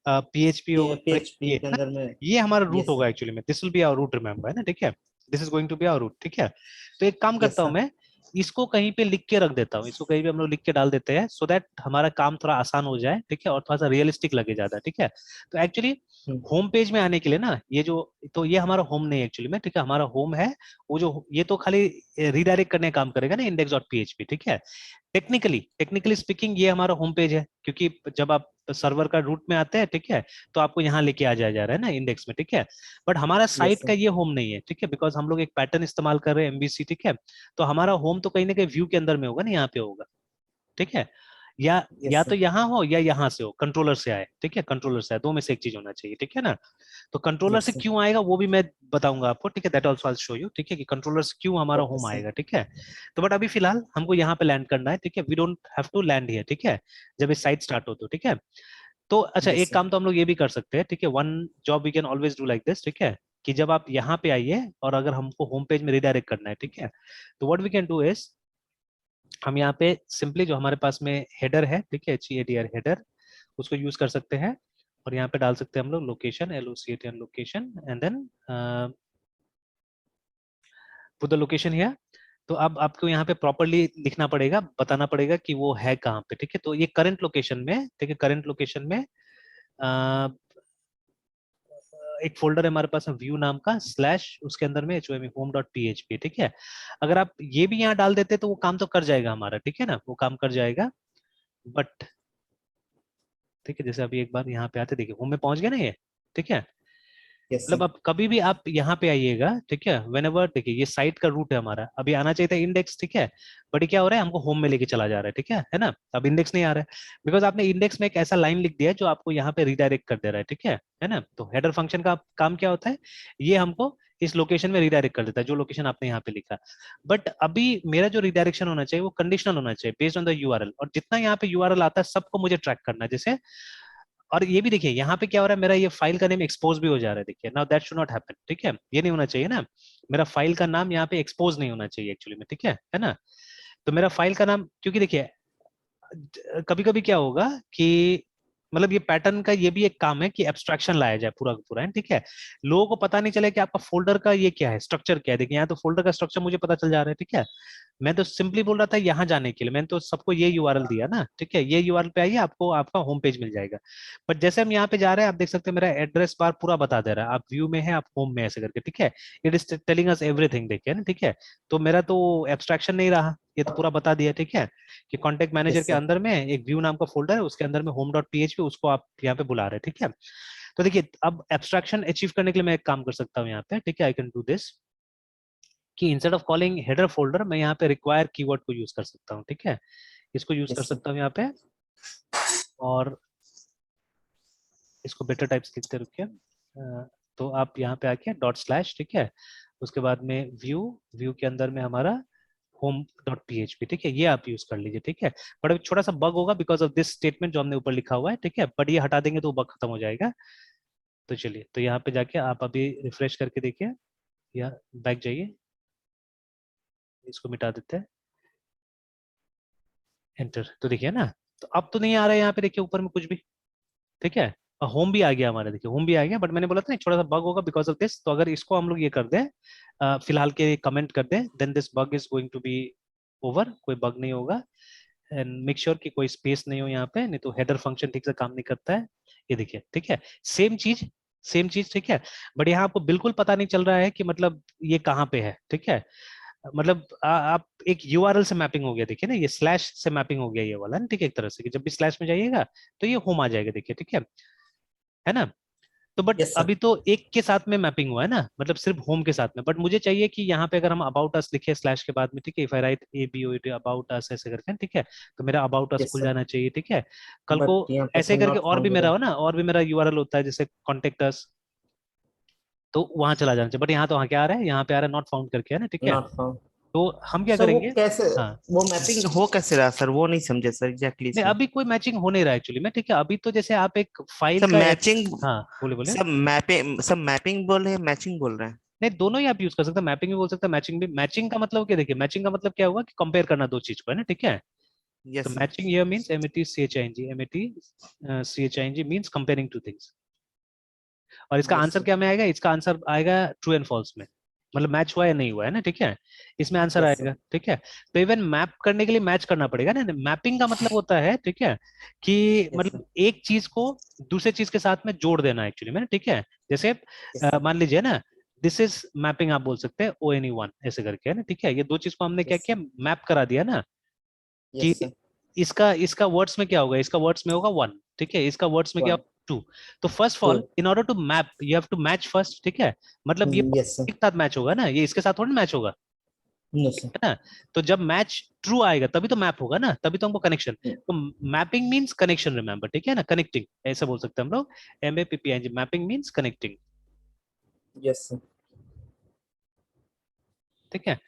पीएचपी होगा और पीएचपी ये के है ना, अंदर में। ये हमारा रूट यस होगा सर। एक्चुअली में, this will be our root, remember, है ना, ठीक है। This is going to be our root, ठीक है। तो एक काम यस करता हूं सर। मैं, इसको कहीं पे लिख के रख देता हूँ, इसको कहीं पे हम लोग लिख के डाल देते हैं, सो दैट हमारा काम थोड़ा आसान हो जाए, ठीक है, और थोड़ा सा रियलिस्टिक लगे ज्यादा, ठीक है। तो एक्चुअली होम पेज में आने के लिए ना, ये जो, तो ये हमारा होम नहीं एक्चुअली में, ठीक है, हमारा होम है वो जो, ये तो खाली रिडायरेक्ट करने का काम करेगा ना, इंडेक्स डॉट पीएचपी, ठीक है। टेक्निकली स्पीकिंग ये हमारा होम पेज है, क्योंकि जब आप सर्वर का रूट में आते हैं, ठीक है, तो आपको यहाँ लेके आ जा रहा है ना इंडेक्स में, ठीक है। बट हमारा यस साइट का सर। ये होम नहीं है, ठीक है, बिकॉज हम लोग एक पैटर्न इस्तेमाल कर रहे हैं एमबीसी, ठीक है। तो हमारा होम तो कहीं ना कहीं व्यू के अंदर में होगा ना, यहाँ पे होगा, ठीक है। या यस तो सर। यहाँ हो या यहाँ से हो, कंट्रोलर से आए, ठीक है, कंट्रोलर से आए, दो में से एक चीज होना चाहिए, ठीक है ना। तो कंट्रोलर यस से सर। क्यों आएगा वो भी मैं बताऊंगा आपको, ठीक है, that also I show you, ठीक है, कि कंट्रोलर से क्यों हमारा ओके होम सर। आएगा, ठीक है। तो बट अभी फिलहाल हमको यहाँ पे लैंड करना है, ठीक है, we don't have to land here, ठीक है, जब ये साइट स्टार्ट हो तो, ठीक है। तो अच्छा, यस एक सर। काम तो हम लोग ये भी कर सकते हैं, ठीक है, one job we can always do like this, ठीक है, कि जब आप यहाँ पे आइए और अगर हमको होम पेज में रिडायरेक्ट करना है, ठीक है, तो what we can do is, हम यहाँ पे सिंपली जो हमारे पास में हेडर है, ठीक है, HEADR हेडर, उसको यूज कर सकते हैं। और यहाँ पे डाल सकते हैं हम लोग location, LOCATN location, and then put the location here. तो अब आपको यहाँ पे प्रॉपरली लिखना पड़ेगा, बताना पड़ेगा कि वो है कहाँ पे, ठीक है। तो ये करंट लोकेशन में, ठीक है, करंट लोकेशन में एक फोल्डर है हमारे पास व्यू नाम का, स्लैश उसके अंदर में home डॉट php, ठीक है। अगर आप ये भी यहाँ डाल देते तो वो काम तो कर जाएगा हमारा, ठीक है ना, वो काम कर जाएगा। बट ठीक है, जैसे अभी एक बार यहाँ पे आते, देखिए होम में पहुंच गए ना ये, ठीक है। यस मतलब सर। अब कभी भी आप यहाँ पे आइएगा, ठीक है, वेन एवर, देखिए ये साइट का रूट है हमारा, अभी आना चाहिए था इंडेक्स, ठीक है। बट ये क्या हो रहा है, हमको होम में लेके चला जा रहा है, ठीक है ना। अब इंडेक्स नहीं आ रहा है बिकॉज आपने इंडेक्स में एक ऐसा लाइन लिख दिया है जो आपको यहाँ पे रिडायरेक्ट कर दे रहा है, ठीक है ना। तो हेडर फंक्शन का काम क्या होता है, ये हमको इस लोकेशन में रिडायरेक्ट कर देता है, जो लोकेशन आपने यहाँ पे लिखा। बट अभी मेरा जो रिडायरेक्शन होना चाहिए वो कंडीशनल होना चाहिए, बेस्ड ऑन द यूआरएल, और जितना यहाँ पे यूआरएल आता है सबको मुझे ट्रैक करना है, जैसे। और ये भी देखिए यहाँ पे क्या हो रहा है, मेरा ये फाइल का नेम एक्सपोज भी हो जा रहा है, देखिए, now that should not happen, ठीक है, ये नहीं होना चाहिए ना। मेरा फाइल का नाम यहाँ पे एक्सपोज नहीं होना चाहिए एक्चुअली में, ठीक है ना। तो मेरा फाइल का नाम, क्योंकि देखिए कभी कभी क्या होगा कि मतलब ये पैटर्न का ये भी एक काम है कि एब्स्ट्रैक्शन लाया जाए पूरा का पूरा, है, ठीक है। लोगों को पता नहीं चले कि आपका फोल्डर का ये क्या है, स्ट्रक्चर क्या है। देखिए यहाँ तो फोल्डर का स्ट्रक्चर मुझे पता चल जा रहा है, ठीक है। मैं तो सिंपली बोल रहा था यहाँ जाने के लिए, मैंने तो सबको ये यूआरएल दिया ना, ठीक है, ये यूआरएल पे आइए, आपको आपका होम पेज मिल जाएगा। बट जैसे हम यहाँ पे जा रहे हैं, आप देख सकते हैं मेरा एड्रेस बार पूरा बता दे रहा है, आप व्यू में है, आप होम में, ऐसे करके, ठीक है। It is telling us everything, देखिए ना, ठीक है। तो मेरा तो एब्स्ट्रैक्शन नहीं रहा, ये तो पूरा बता दिया, ठीक है, कि कॉन्टेक्ट मैनेजर यस के सर। अंदर में एक व्यू नाम का फोल्डर है, उसके अंदर में होम डॉट पीएचपी, उसको आप यहाँ पे बुला रहे हैं, ठीक है। तो देखिए अब एब्स्ट्रैक्शन अचीव करने के लिए मैं एक काम कर सकता हूँ यहाँ पे, ठीक है, आई कैन डू दिस, कि instead of calling header folder मैं यहाँ पे रिक्वायर कीवर्ड को यूज कर सकता हूँ, ठीक है। इसको यूज कर यस सर। सकता हूँ यहाँ पे, और इसको बेटर टाइप्स लिखते रुकिए। तो आप यहाँ पे आके डॉट स्लैश, ठीक है, उसके बाद में व्यू, व्यू के अंदर में हमारा होम डॉट पीएचपी, ठीक है, ये आप यूज कर लीजिए, ठीक है। बट अभी छोटा सा बग होगा बिकॉज ऑफ दिस स्टेटमेंट जो हमने ऊपर लिखा हुआ है, ठीक है, बट ये हटा देंगे तो बग खत्म हो जाएगा। तो चलिए, तो यहाँ पे जाके आप अभी रिफ्रेश करके देखिए, या बैक जाइए, इसको मिटा देते हैं, एंटर, तो देखिए ना। तो अब तो नहीं आ रहा है यहाँ पे, देखिए ऊपर में कुछ भी, ठीक है। होम भी आ गया हमारा, देखिए होम भी आ गया, बट मैंने बोला था ना एक छोटा सा बग होगा बिकॉज ऑफ दिस। तो अगर इसको हम लोग ये कर दें, फिलहाल के कमेंट कर दें, then this bug is going to be over, कोई बग नहीं होगा। एंड मेक श्योर कि कोई स्पेस नहीं हो यहाँ पे, नहीं तो हेडर फंक्शन ठीक से काम नहीं करता है। ये देखिए, ठीक है, सेम चीज, सेम चीज, ठीक है। बट यहाँ आपको बिल्कुल पता नहीं चल रहा है कि मतलब ये कहाँ पे है, ठीक है। मतलब आप एक यूआरएल से मैपिंग हो गया, देखिए ना, ये स्लैश से मैपिंग हो गया ये वाला ना, ठीक है, एक तरह से कि जब भी स्लैश में जाइएगा तो ये होम आ जाएगा, देखिए, ठीक है ना। तो बट यस सर। अभी तो एक के साथ में मैपिंग हुआ है ना, मतलब सिर्फ होम के साथ में, बट मुझे चाहिए कि यहाँ पे अगर हम अबाउट अस लिखे स्लैश के बाद में, ठीक है, if I write A B O T about us ऐसे करके, ठीक है, तो मेरा अबाउट अस यस खुल सर, जाना चाहिए, ठीक है। कल को बट यहाँ पे ऐसे सर करके नॉट और भी फाउंड हो मेरा रहा हो ना, और भी मेरा यूआरएल होता है जैसे कॉन्टेक्ट अस, तो वहां चला जाना चाहिए। बट यहाँ तो वहाँ क्या आ रहा है, यहाँ पे आ रहा है नॉट फाउंड करके, है ना, ठीक है, है। Not found. तो हम क्या सर वो करेंगे। कैसे, हाँ, वो मैपिंग हो कैसे रहा सर, वो नहीं समझे सर एग्जैक्टली नहीं इसमें। अभी कोई मैचिंग हो नहीं रहा है एक्चुअली में, ठीक है। अभी तो जैसे आप एक फाइल सब का मैचिंग, हाँ, बोले बोले। सब मैपिंग बोल रहे हैं, मैचिंग बोल रहे हैं। नहीं, दोनों ही आप यूज कर सकते हैं, मैपिंग भी बोल सकते हैं, मैचिंग भी। मैचिंग का मतलब क्या, देखिए मैचिंग का मतलब क्या हुआ कि कंपेयर करना दो चीज को, है ना, ठीक है। तो yes sir. Matching here means METCHING means comparing two things. और इसका यस आंसर सर। क्या में आएगा, इसका आंसर आएगा ट्रू एंड फॉल्स में, मतलब मैच हुआ या नहीं हुआ, है ना, ठीक है। इसमें आंसर यस सर। आएगा, ठीक है। तो इवन मैप करने के लिए मैच करना पड़ेगा ना। मैपिंग का मतलब होता है, ठीक है, कि यस सर। मतलब एक चीज को दूसरे चीज के साथ में जोड़ देना एक्चुअली में, ठीक है। जैसे यस सर। मान लीजिए ना, दिस इज मैपिंग आप बोल सकते हैं ONE1 ऐसे करके, है ना, ठीक है। ये दो चीज को हमने क्या यस किया, सर। मैप करा दिया ना, कि यस सर। इसका इसका वर्ड्स में क्या होगा, इसका वर्ड्स में होगा 1, ठीक है, इसका वर्ड्स में क्या वन। होगा 2। तो first of to. All in order to map you have to match first, ठीक है। मतलब ये यस सर। एक साथ मैच होगा ना, ये इसके साथ थोड़ी मैच होगा, नो सर। है ना। तो जब मैच ट्रू आएगा तभी तो मैप होगा ना, तभी तो हमको कनेक्शन। तो मैपिंग मींस कनेक्शन, रिमेंबर, ठीक है ना, कनेक्टिंग ऐसा बोल सकते हैं हम लोग। MAPPING, mapping means connecting, yes sir. ठीक है।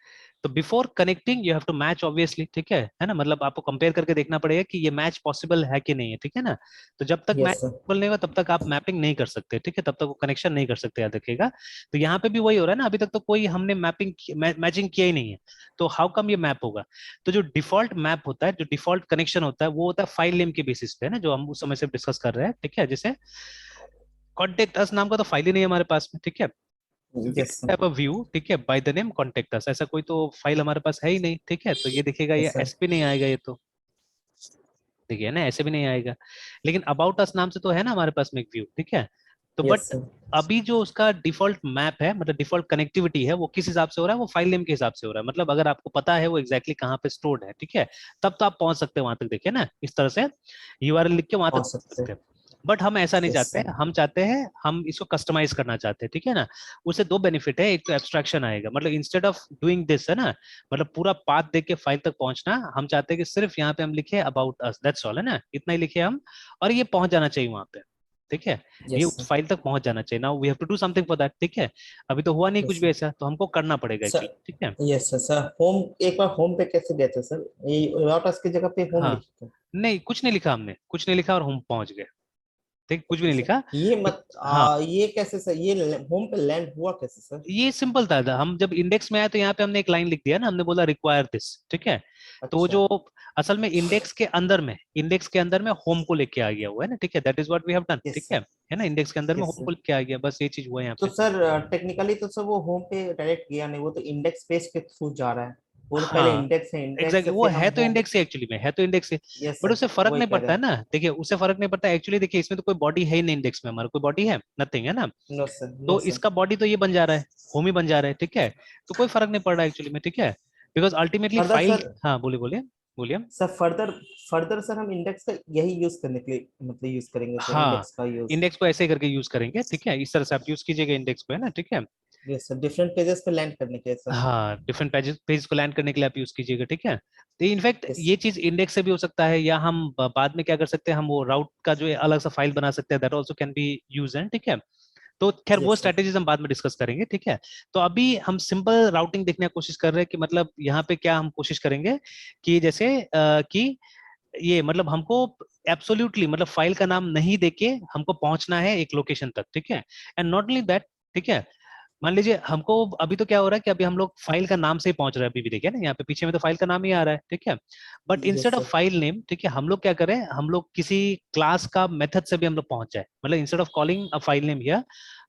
तो before connecting you have to match obviously, ठीक है ना, मतलब आपको कंपेयर करके देखना पड़ेगा कि ये मैच पॉसिबल है कि नहीं है, ठीक है ना। तो जब तक मैच यस सर। पॉसिबल नहीं होगा तब तक आप मैपिंग नहीं कर सकते, ठीक है, तब तक वो कनेक्शन नहीं कर सकते, याद रखिएगा। तो यहाँ पे भी वही हो रहा है ना, अभी तक तो कोई हमने मैचिंग किया ही नहीं है, तो हाउ कम ये मैप होगा। तो जो डिफॉल्ट मैप होता है, जो डिफॉल्ट कनेक्शन होता है, वो होता है फाइल नेम के बेसिस पे, है ना, जो हम उस समय से डिस्कस कर रहे हैं, ठीक है। जैसे कॉन्टेक्ट अस नाम का तो फाइल ही नहीं है हमारे पास में, ठीक है। We yes sir. don't have a view, ठीक है, bye the name contact us, ऐसा कोई तो फाइल हमारे पास है ही नहीं, ठीक है। तो ये देखिएगा, ये यस सर। एसपी नहीं आएगा, ये तो देखिए ना, ऐसे भी नहीं आएगा। लेकिन अबाउट अस नाम से तो है ना हमारे पास में एक व्यू, ठीक है। तो यस बट सर। अभी जो उसका डिफॉल्ट मैप है, मतलब डिफॉल्ट कनेक्टिविटी है, वो किस हिसाब से हो रहा है, वो फाइल नेम के हिसाब से हो रहा है। मतलब अगर आपको पता है वो एग्जैक्टली कहाँ पे स्टोर्ड है, ठीक है, तब तो आप पहुंच सकते हैं वहां तक, देखिए ना, इस तरह से यूआरएल लिख के वहां तक पहुंच पहुंच सकते सकते हैं। हैं। बट हम ऐसा नहीं यस चाहते, सर। हम चाहते हैं हम इसको कस्टमाइज करना चाहते हैं, ठीक है ना। उससे दो बेनिफिट है, एक तो एब्स्ट्रैक्शन आएगा, मतलब इंस्टेड ऑफ डूइंग दिस, है ना, मतलब पूरा पाथ देख के फाइल तक पहुंचना, हम चाहते हैं कि सिर्फ यहाँ पे हम लिखे अबाउट अस, दैट्स ऑल, है ना, इतना ही लिखे हम, और ये पहुंच जाना चाहिए वहां पे, ठीक है। ये यस उस सर। फाइल तक पहुंच जाना चाहिए। Now we have to do something for that, ठीक है। अभी तो हुआ नहीं कुछ यस भी ऐसा, तो हमको करना पड़ेगा सर। एक्चुअली, ठीक है। Yes sir. सर होम, एक बार होम पे कैसे गए थे सर, ये लॉटस की जगह पे होम हाँ, लिखे थे। नहीं कुछ नहीं लिखा हमने, कुछ नहीं लिखा और हम पहुंच गए, ठीक, कुछ भी ओके नहीं सर। लिखा। ये तो मत हाँ, ये कैसे सर, ये होम पे लैंड हुआ कैसे सर। ये सिंपल था, हम जब इंडेक्स में आए तो यहाँ पे हमने एक लाइन लिख दिया ना, हमने बोला रिक्वायर दिस, ठीक है। तो वो अच्छा। जो असल में इंडेक्स के अंदर में होम को लेके आ गया हुआ है ना, ठीक है, that is what we have done, yes ठीक सर। है ना, इंडेक्स के अंदर में यस होम सर। को लेके आ गया, बस ये चीज हुआ है यहाँ तो पे। सर टेक्निकली तो सर वो होम पे डायरेक्ट गया नहीं, वो तो इंडेक्स पेज के थ्रू जा रहा है। वो तो पहले हाँ, इंडेक्स है, इंडेक्स एग्जैक्टली से वो फिर हम है तो होम। इंडेक्स है एक्चुअली में, है तो इंडेक्स है। यस बट सर, उससे फर्क वही नहीं कह रहे पड़ता है हैं। ना, देखिए उससे फर्क नहीं पड़ता एक्चुअली, देखिए इसमें तो कोई बॉडी है ही नहीं, इंडेक्स में हमारा कोई बॉडी है, नथिंग, है ना। नो सर, नो तो सर। इसका बॉडी तो ये बन जा रहा है, होम ही बन जा रहा है, ठीक है। तो कोई फर्क नहीं पड़ रहा है एक्चुअली में, ठीक है, because ultimately further file. Sir, हाँ, बोलिए बोलिए बोलिए। सर फर्दर, फर्दर सर हम इंडेक्स का यही यूज करने के लिए मतलब यूज करेंगे सर, हाँ, इंडेक्स का यूज। इंडेक्स को ऐसे करके यूज करेंगे, ठीक है, इस तरह से आप यूज कीजिएगा इंडेक्स को, है ना, ठीक है। यस सर, डिफरेंट पेजेस पे लैंड करने के लिए सर। हाँ, डिफरेंट पेज को लैंड करने के लिए आप यूज कीजिएगा, ठीक है। तो इनफैक्ट यस। ये चीज इंडेक्स से भी हो सकता है, या हम बाद में क्या कर सकते हैं, हम वो राउट का जो है अलग सा फाइल बना सकते हैं, that also can be use, है, ठीक है। तो खैर वो यस सर। स्ट्रेटेजीज हम बाद में डिस्कस करेंगे, ठीक है। तो अभी हम सिंपल राउटिंग देखने की कोशिश कर रहे हैं कि मतलब यहाँ पे क्या हम कोशिश करेंगे कि जैसे कि ये मतलब हमको एब्सोल्युटली मतलब फाइल का नाम नहीं देके हमको पहुंचना है एक लोकेशन तक, ठीक है। एंड नॉट ओनली दैट, ठीक है, मान लीजिए हमको अभी तो क्या हो रहा है कि अभी हम लोग फाइल का नाम से ही पहुंच रहे हैं, अभी भी देखिए ना यहाँ पे पीछे में तो फाइल का नाम ही आ रहा है, ठीक है। But yes instead of sir. File name, ठीक है, हम लोग क्या करें, हम लोग किसी क्लास का मेथड से भी हम लोग पहुंच जाए, मतलब instead of calling a file name here,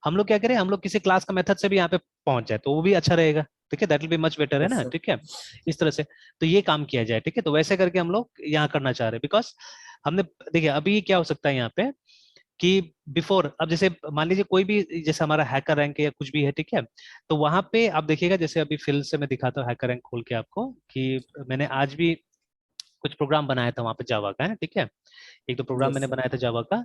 हम लोग क्या करें, हम लोग किसी क्लास का मेथड से भी यहाँ पे पहुंच जाए, तो वो भी अच्छा रहेगा, ठीक है, that will be much better, है यस ना, सर। ठीक है। इस तरह से तो ये काम किया जाए, ठीक है, तो वैसे करके हम लोग यहाँ करना चाह रहे हैं, बिकॉज हमने, देखिए अभी क्या हो सकता है यहाँ पे कि बिफोर, अब जैसे मान लीजिए कोई भी, जैसे हमारा हैकर रैंक या कुछ भी है, ठीक है, तो वहां पे आप देखिएगा, जैसे अभी फिल से मैं दिखाता हूँ हैकर रैंक खोल के आपको, कि मैंने आज भी कुछ प्रोग्राम बनाया था वहां पे जावा का, है ना, ठीक है, एक दो प्रोग्राम यस मैंने सर। बनाया था जावा का।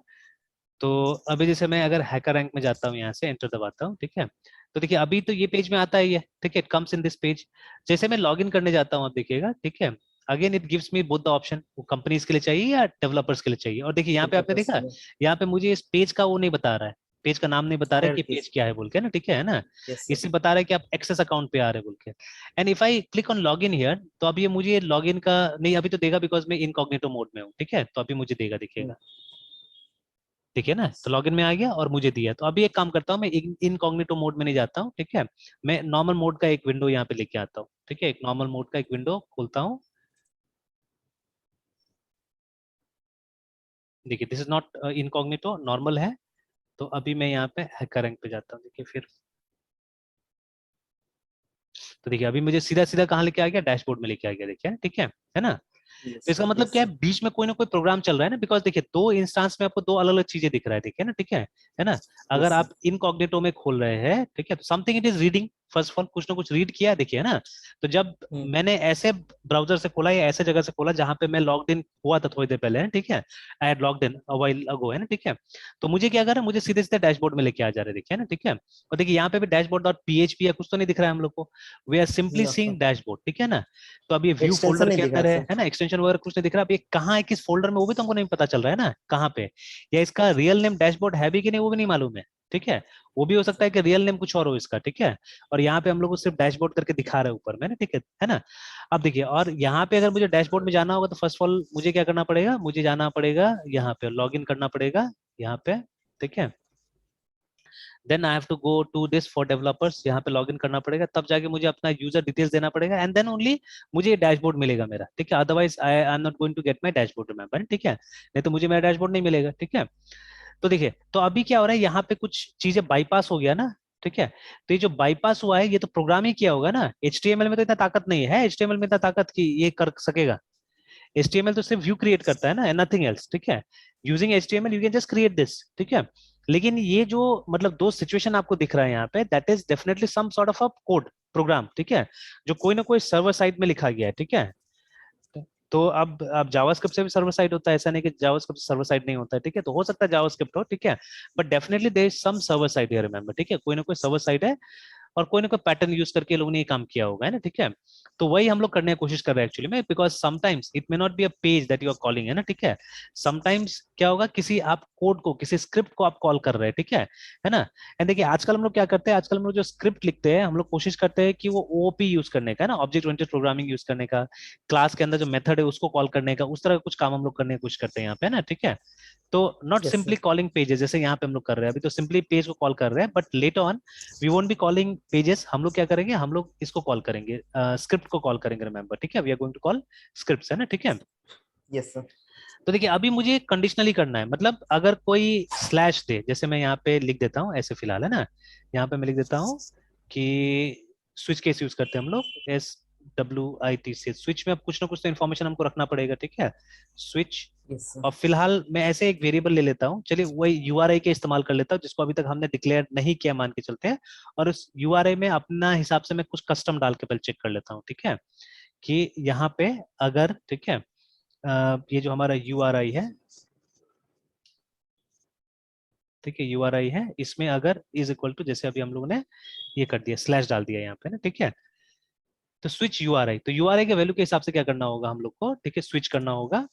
तो अभी जैसे मैं अगर हैकर रैंक में जाता हूँ, यहाँ से एंटर दबाता हूँ, ठीक है, तो देखिए अभी तो ये पेज में आता ही है, ठीक है, it comes in this page. जैसे मैं लॉग इन करने जाता हूँ, आप देखिएगा, ठीक है, again it gives me both the option, वो कंपनीज के लिए चाहिए या डेवलपर्स के लिए चाहिए, और देखिए यहाँ पे आपने डेवलपर्स के देखा, लिए। यहाँ पे मुझे इस पेज का वो नहीं बता रहा है, पेज का नाम नहीं बता रहा है कि हायरार्की। पेज क्या है बोल के ना, ठीक है ना, यस सर। इससे बता रहा है कि आप एक्सेस अकाउंट पे आ रहे हैं बोल के। And if I click on log in here, तो अब ये मुझे लॉग इन का नहीं अभी तो देगा, बिकॉज मैं इनकॉग्निटो मोड में हूँ, ठीक है, तो अभी मुझे देगा, दिखेगा, ठीक है ना, तो लॉगिन में आ गया और मुझे दिया। तो अभी एक काम करता हूँ, मैं इनकॉग्निटो मोड में नहीं जाता हूँ, ठीक है, मैं नॉर्मल मोड का एक विंडो यहाँ पे लेके आता हूँ, ठीक है, एक नॉर्मल मोड का एक विंडो खोलता हूँ। देखिए this is not incognito, normal है। तो अभी मैं यहाँ पे हैकर रैंक पे जाता हूँ, देखिए फिर, तो देखिए अभी मुझे सीधा सीधा कहाँ लेके आ गया, डैशबोर्ड में लेके आ गया, देखिए, ठीक है ना। तो यस इसका मतलब यस क्या है, सर। बीच में कोई ना कोई प्रोग्राम चल रहा है ना, बिकॉज देखिए दो इंस्टांस में आपको दो अलग अलग चीजें दिख रहा है, देखिए ना, ठीक है ना। अगर यस सर। आप इनकॉग्निटो में खोल रहे हैं, ठीक है, तो something it is reading, first of all कुछ ना कुछ रीड किया है, देखिए ना। तो जब मैंने ऐसे ब्राउजर से खोला या ऐसे जगह से खोला जहां पे मैं लॉग्ड इन हुआ था थोड़ी देर पहले, ठीक है, I had logged in a while ago, है ना, ठीक है, तो मुझे क्या कर रहा है, मुझे सीधे सीधे डैशबोर्ड में लेके आ जा रहे हैं, देखिए ना, ठीक है। और देखिए यहाँ पे भी डैशबोर्ड डॉट पीएचपी या कुछ तो नहीं दिख रहा है हम लोग को, we are simply no seeing sir. Dashboard, ठीक है ना। तो अब ये व्यू एक्सटेंशन फोल्डर नहीं के दिख रहा अंदर सर। है ना, एक्सटेंशन वगैरह कुछ नहीं दिख रहा, अब ये कहाँ है, किस फोल्डर में, वो भी तो हमको नहीं पता चल रहा है ना कहाँ पे, या इसका रियल नेम डैशबोर्ड है भी कि नहीं वो भी नहीं मालूम है, ठीक है। वो भी हो सकता है कि रियल नेम कुछ और हो इसका, ठीक है। और यहाँ पे हम लोग को सिर्फ डैशबोर्ड करके दिखा रहे हैं ऊपर में ना, ठीक है ना। अब देखिए, और यहाँ पे अगर मुझे डैशबोर्ड में जाना होगा तो फर्स्ट ऑफ ऑल मुझे क्या करना पड़ेगा, मुझे जाना पड़ेगा यहाँ पे, लॉग इन करना पड़ेगा यहाँ पे, ठीक है। Then I have to go to this for developers, यहाँ पे लॉगिन करना पड़ेगा, तब जाके मुझे अपना यूजर डिटेल्स देना पड़ेगा, एंड देन ओनली मुझे ये डैशबोर्ड मिलेगा मेरा, ठीक है। Otherwise I am not going to get my dashboard, remember, ठीक है, नहीं तो मुझे मेरा डैशबोर्ड नहीं मिलेगा, ठीक है। तो देखिए, तो अभी क्या हो रहा है, यहाँ पे कुछ चीजें बाईपास हो गया ना, ठीक है। तो ये जो बाईपास हुआ है, ये तो प्रोग्राम ही किया होगा ना, एचटीएमएल में तो इतना ताकत नहीं है, एचटीएमएल में इतना ताकत कि ये कर सकेगा। HTML तो सिर्फ व्यू क्रिएट करता है ना, नथिंग एल्स, ठीक है। Using HTML you can just create this, ठीक है। लेकिन ये जो मतलब दो सिचुएशन आपको दिख रहा है यहाँ पे, that is definitely some sort of a code program, ठीक है, जो कोई ना कोई सर्वर साइड में लिखा गया है, ठीक है। तो अब जावास्क्रिप्ट से भी सर्वर साइड होता है, ऐसा नहीं कि जावास्क्रिप्ट सर्वर साइड नहीं होता है, ठीक है, तो हो सकता है जावास्क्रिप्ट हो, ठीक है, but definitely there is some server side here, remember, ठीक है, कोई ना कोई सर्वर साइड है, और कोई ना कोई पैटर्न यूज करके लोगों ने ये काम किया होगा, है ना, ठीक है। तो वही हम लोग करने की कोशिश कर रहे हैं एक्चुअली में, because sometimes it may not be a page that you are calling, है ना, ठीक है। समटाइम्स क्या होगा, किसी आप कोड को, किसी स्क्रिप्ट को आप कॉल कर रहे हैं, ठीक है ना। एंड देखिए आजकल हम लोग क्या करते हैं, आजकल हम लोग जो स्क्रिप्ट लिखते हैं, हम लोग कोशिश करते हैं कि वो ओओपी यूज करने का, है ना, ऑब्जेक्ट ओरिएंटेड प्रोग्रामिंग यूज करने का, क्लास के अंदर जो मेथड है उसको कॉल करने का, उस तरह का कुछ काम हम लोग करने की कोशिश करते हैं यहाँ पे, है ना, ठीक है। तो not yes simply sir. Calling pages, जैसे यहाँ पे हम लोग कर रहे हैं, अभी तो सिंपली पेज को कॉल कर रहे हैं, but later on we won't be calling pages, हम लोग क्या करेंगे, हम लोग इसको कॉल करेंगे, स्क्रिप्ट को कॉल करेंगे, रिमेंबर, ठीक है, we are going to call scripts, है ना, ठीक है। Yes sir. तो देखिए अभी मुझे कंडीशनली करना है, मतलब अगर कोई स्लैश दे, जैसे मैं यहाँ पे लिख देता हूँ ऐसे फिलहाल, है ना, यहाँ पे मैं लिख देता हूँ कि स्विच केस यूज करते हैं हम लोग, SWIT से, स्विच में अब कुछ ना कुछ तो इन्फॉर्मेशन हमको रखना पड़ेगा, ठीक है, स्विच। Yes sir. और फिलहाल मैं ऐसे एक वेरिएबल ले लेता हूँ, चलिए वही यूआरआई के इस्तेमाल कर लेता हूँ, जिसको अभी तक हमने डिक्लेयर नहीं किया मान के चलते हैं, और उस यूआरआई में अपना हिसाब से मैं कुछ कस्टम डाल के पहले चेक कर लेता हूँ, ठीक है, कि यहाँ पे अगर, ठीक है, ये जो हमारा यूआरआई है, ठीक है, यूआरआई है, इसमें अगर इज इक्वल टू, जैसे अभी हम लोगों ने ये कर दिया, स्लैश डाल दिया यहाँ पे ना, ठीक है, तो स्विच यूआरआई, तो यूआरआई के वैल्यू के हिसाब से क्या करना होगा हम लोग को, ठीक है, स्विच करना होगा।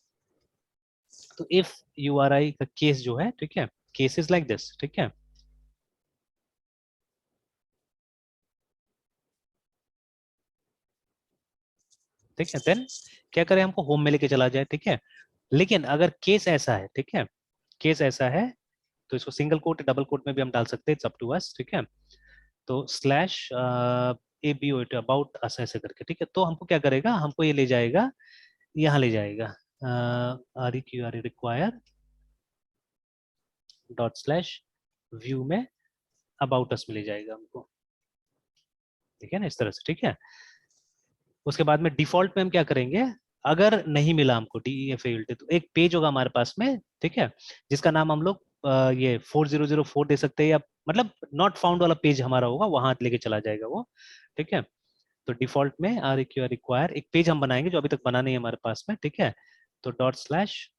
तो इफ यूआरआई का केस जो है, ठीक है, केस इज लाइक दिस, ठीक है, ठीक है, देन क्या करें, हमको होम में लेके चला जाए, ठीक है। लेकिन अगर केस ऐसा है, ठीक है, केस ऐसा है, तो इसको सिंगल कोट डबल कोट में भी हम डाल सकते हैं, इट्स अप टू अस, ठीक है। तो स्लैश ABOT अबाउट अस ऐसे करके, ठीक है। तो हमको क्या करेगा, हमको ये ले जाएगा, यहाँ ले जाएगा REQRE require dot slash view में अबाउट अस में ले जाएगा हमको, ठीक है ना, इस तरह से, ठीक है। उसके बाद में डिफॉल्ट में हम क्या करेंगे, अगर नहीं मिला हमको DEFAULT तो एक पेज होगा हमारे पास में, ठीक है, जिसका नाम हम लोग ये 4004 दे सकते हैं, या मतलब नॉट फाउंड वाला पेज हमारा होगा, वहां लेके चला जाएगा वो, ठीक है। तो डिफॉल्ट में REQR रिक्वायर एक पेज हम बनाएंगे जो अभी तक बना नहीं है हमारे पास में, ठीक है। तो डॉट स्लैश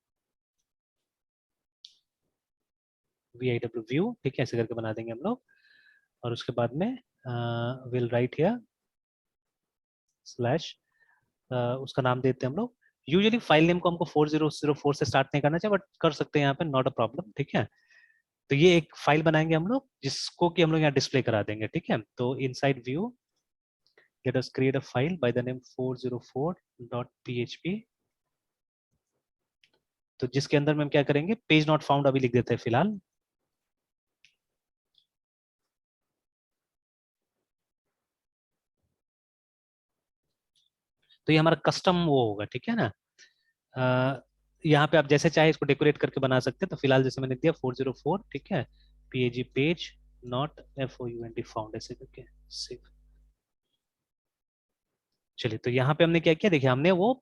VIW व्यू, ठीक है, ऐसे करके बना देंगे हम लोग। और उसके बाद में विल राइट हियर स्लैश, उसका नाम देते हैं हम लोग, यूजुअली फाइल नेम को हमको 4004 से स्टार्ट नहीं करना चाहिए, बट कर सकते हैं यहाँ पे, नॉट अ प्रॉब्लम, ठीक है। तो ये एक फाइल बनाएंगे हम लोग जिसको कि हम लोग यहाँ डिस्प्ले करा देंगे, ठीक है। तो inside view let us create a file by the name 404.php, तो जिसके अंदर में हम क्या करेंगे, पेज नॉट फाउंड अभी लिख देते हैं फिलहाल। तो ये हमारा कस्टम वो होगा, ठीक है ना। यहाँ पे आप जैसे चाहे इसको डेकोरेट करके बना सकते हैं, तो फिलहाल जैसे मैंने दिया 404, ठीक है, PAG page not FOUND found ऐसे करके सेव। चलिए, तो यहाँ पे हमने क्या किया, देखिए हमने वो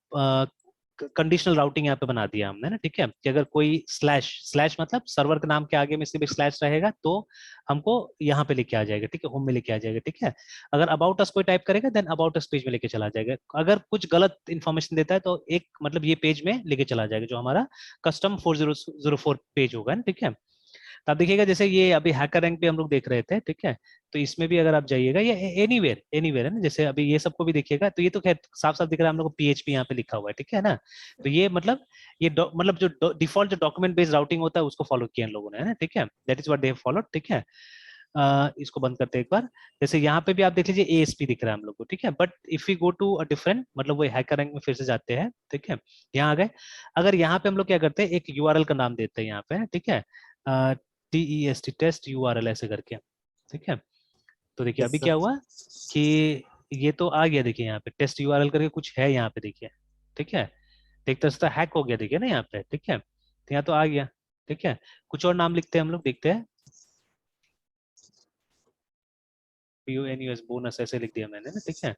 कंडीशनल राउटिंग यहाँ पे बना दिया हमने ना, ठीक है, कि अगर कोई स्लैश स्लैश मतलब सर्वर के नाम के आगे में सिर्फ एक स्लैश रहेगा तो हमको यहाँ पे लेके आ जाएगा, ठीक है, होम में लेके आ जाएगा, ठीक है। अगर अबाउट अस कोई टाइप करेगा देन अबाउट अस पेज में लेके चला जाएगा, अगर कुछ गलत इन्फॉर्मेशन देता है तो एक मतलब ये पेज में लेके चला जाएगा जो हमारा कस्टम 4004 पेज होगा ना, ठीक है। तो आप देखिएगा जैसे ये अभी हैकर रैंक पे हम लोग देख रहे थे, ठीक है, तो इसमें भी अगर आप जाइएगा, ये एनीवेयर एनीवेयर है ना, जैसे अभी ये सबको भी देखिएगा, तो ये तो खैर साफ साफ दिख रहा है हम लोग को PHP यहाँ पे लिखा हुआ है, ठीक है ना। तो ये मतलब ये मतलब जो डिफॉल्ट जो डॉक्यूमेंट बेस्ड राउटिंग होता है उसको फॉलो किया इन लोगों ने, है ना, ठीक है, that is what they have followed, ठीक है। इसको बंद करते हैं एक बार। जैसे यहाँ पे भी आप देख लीजिए ASP दिख रहा है हम लोग को, ठीक है, but if we go to a different, मतलब वो हैकर रैंक में फिर से जाते हैं, ठीक है, यहाँ आ गए। अगर यहाँ पे हम लोग क्या करते हैं, एक URL का नाम देते हैं यहाँ पे, ठीक है, TEST टेस्ट URL ऐसे करके, ठीक है। तो देखिए यस अभी सर। क्या हुआ कि ये तो आ गया, देखिए यहाँ पे टेस्ट URL करके कुछ है यहाँ पे, देखिए, ठीक है, देखते देखते हैक हो गया, देखिए ना यहाँ पे, ठीक है, तो यहाँ तो आ गया, ठीक है। कुछ और नाम लिखते हैं हम लोग, देखते हैं, BONUS बोनस ऐसे लिख दिया मैंने ना, ठीक है।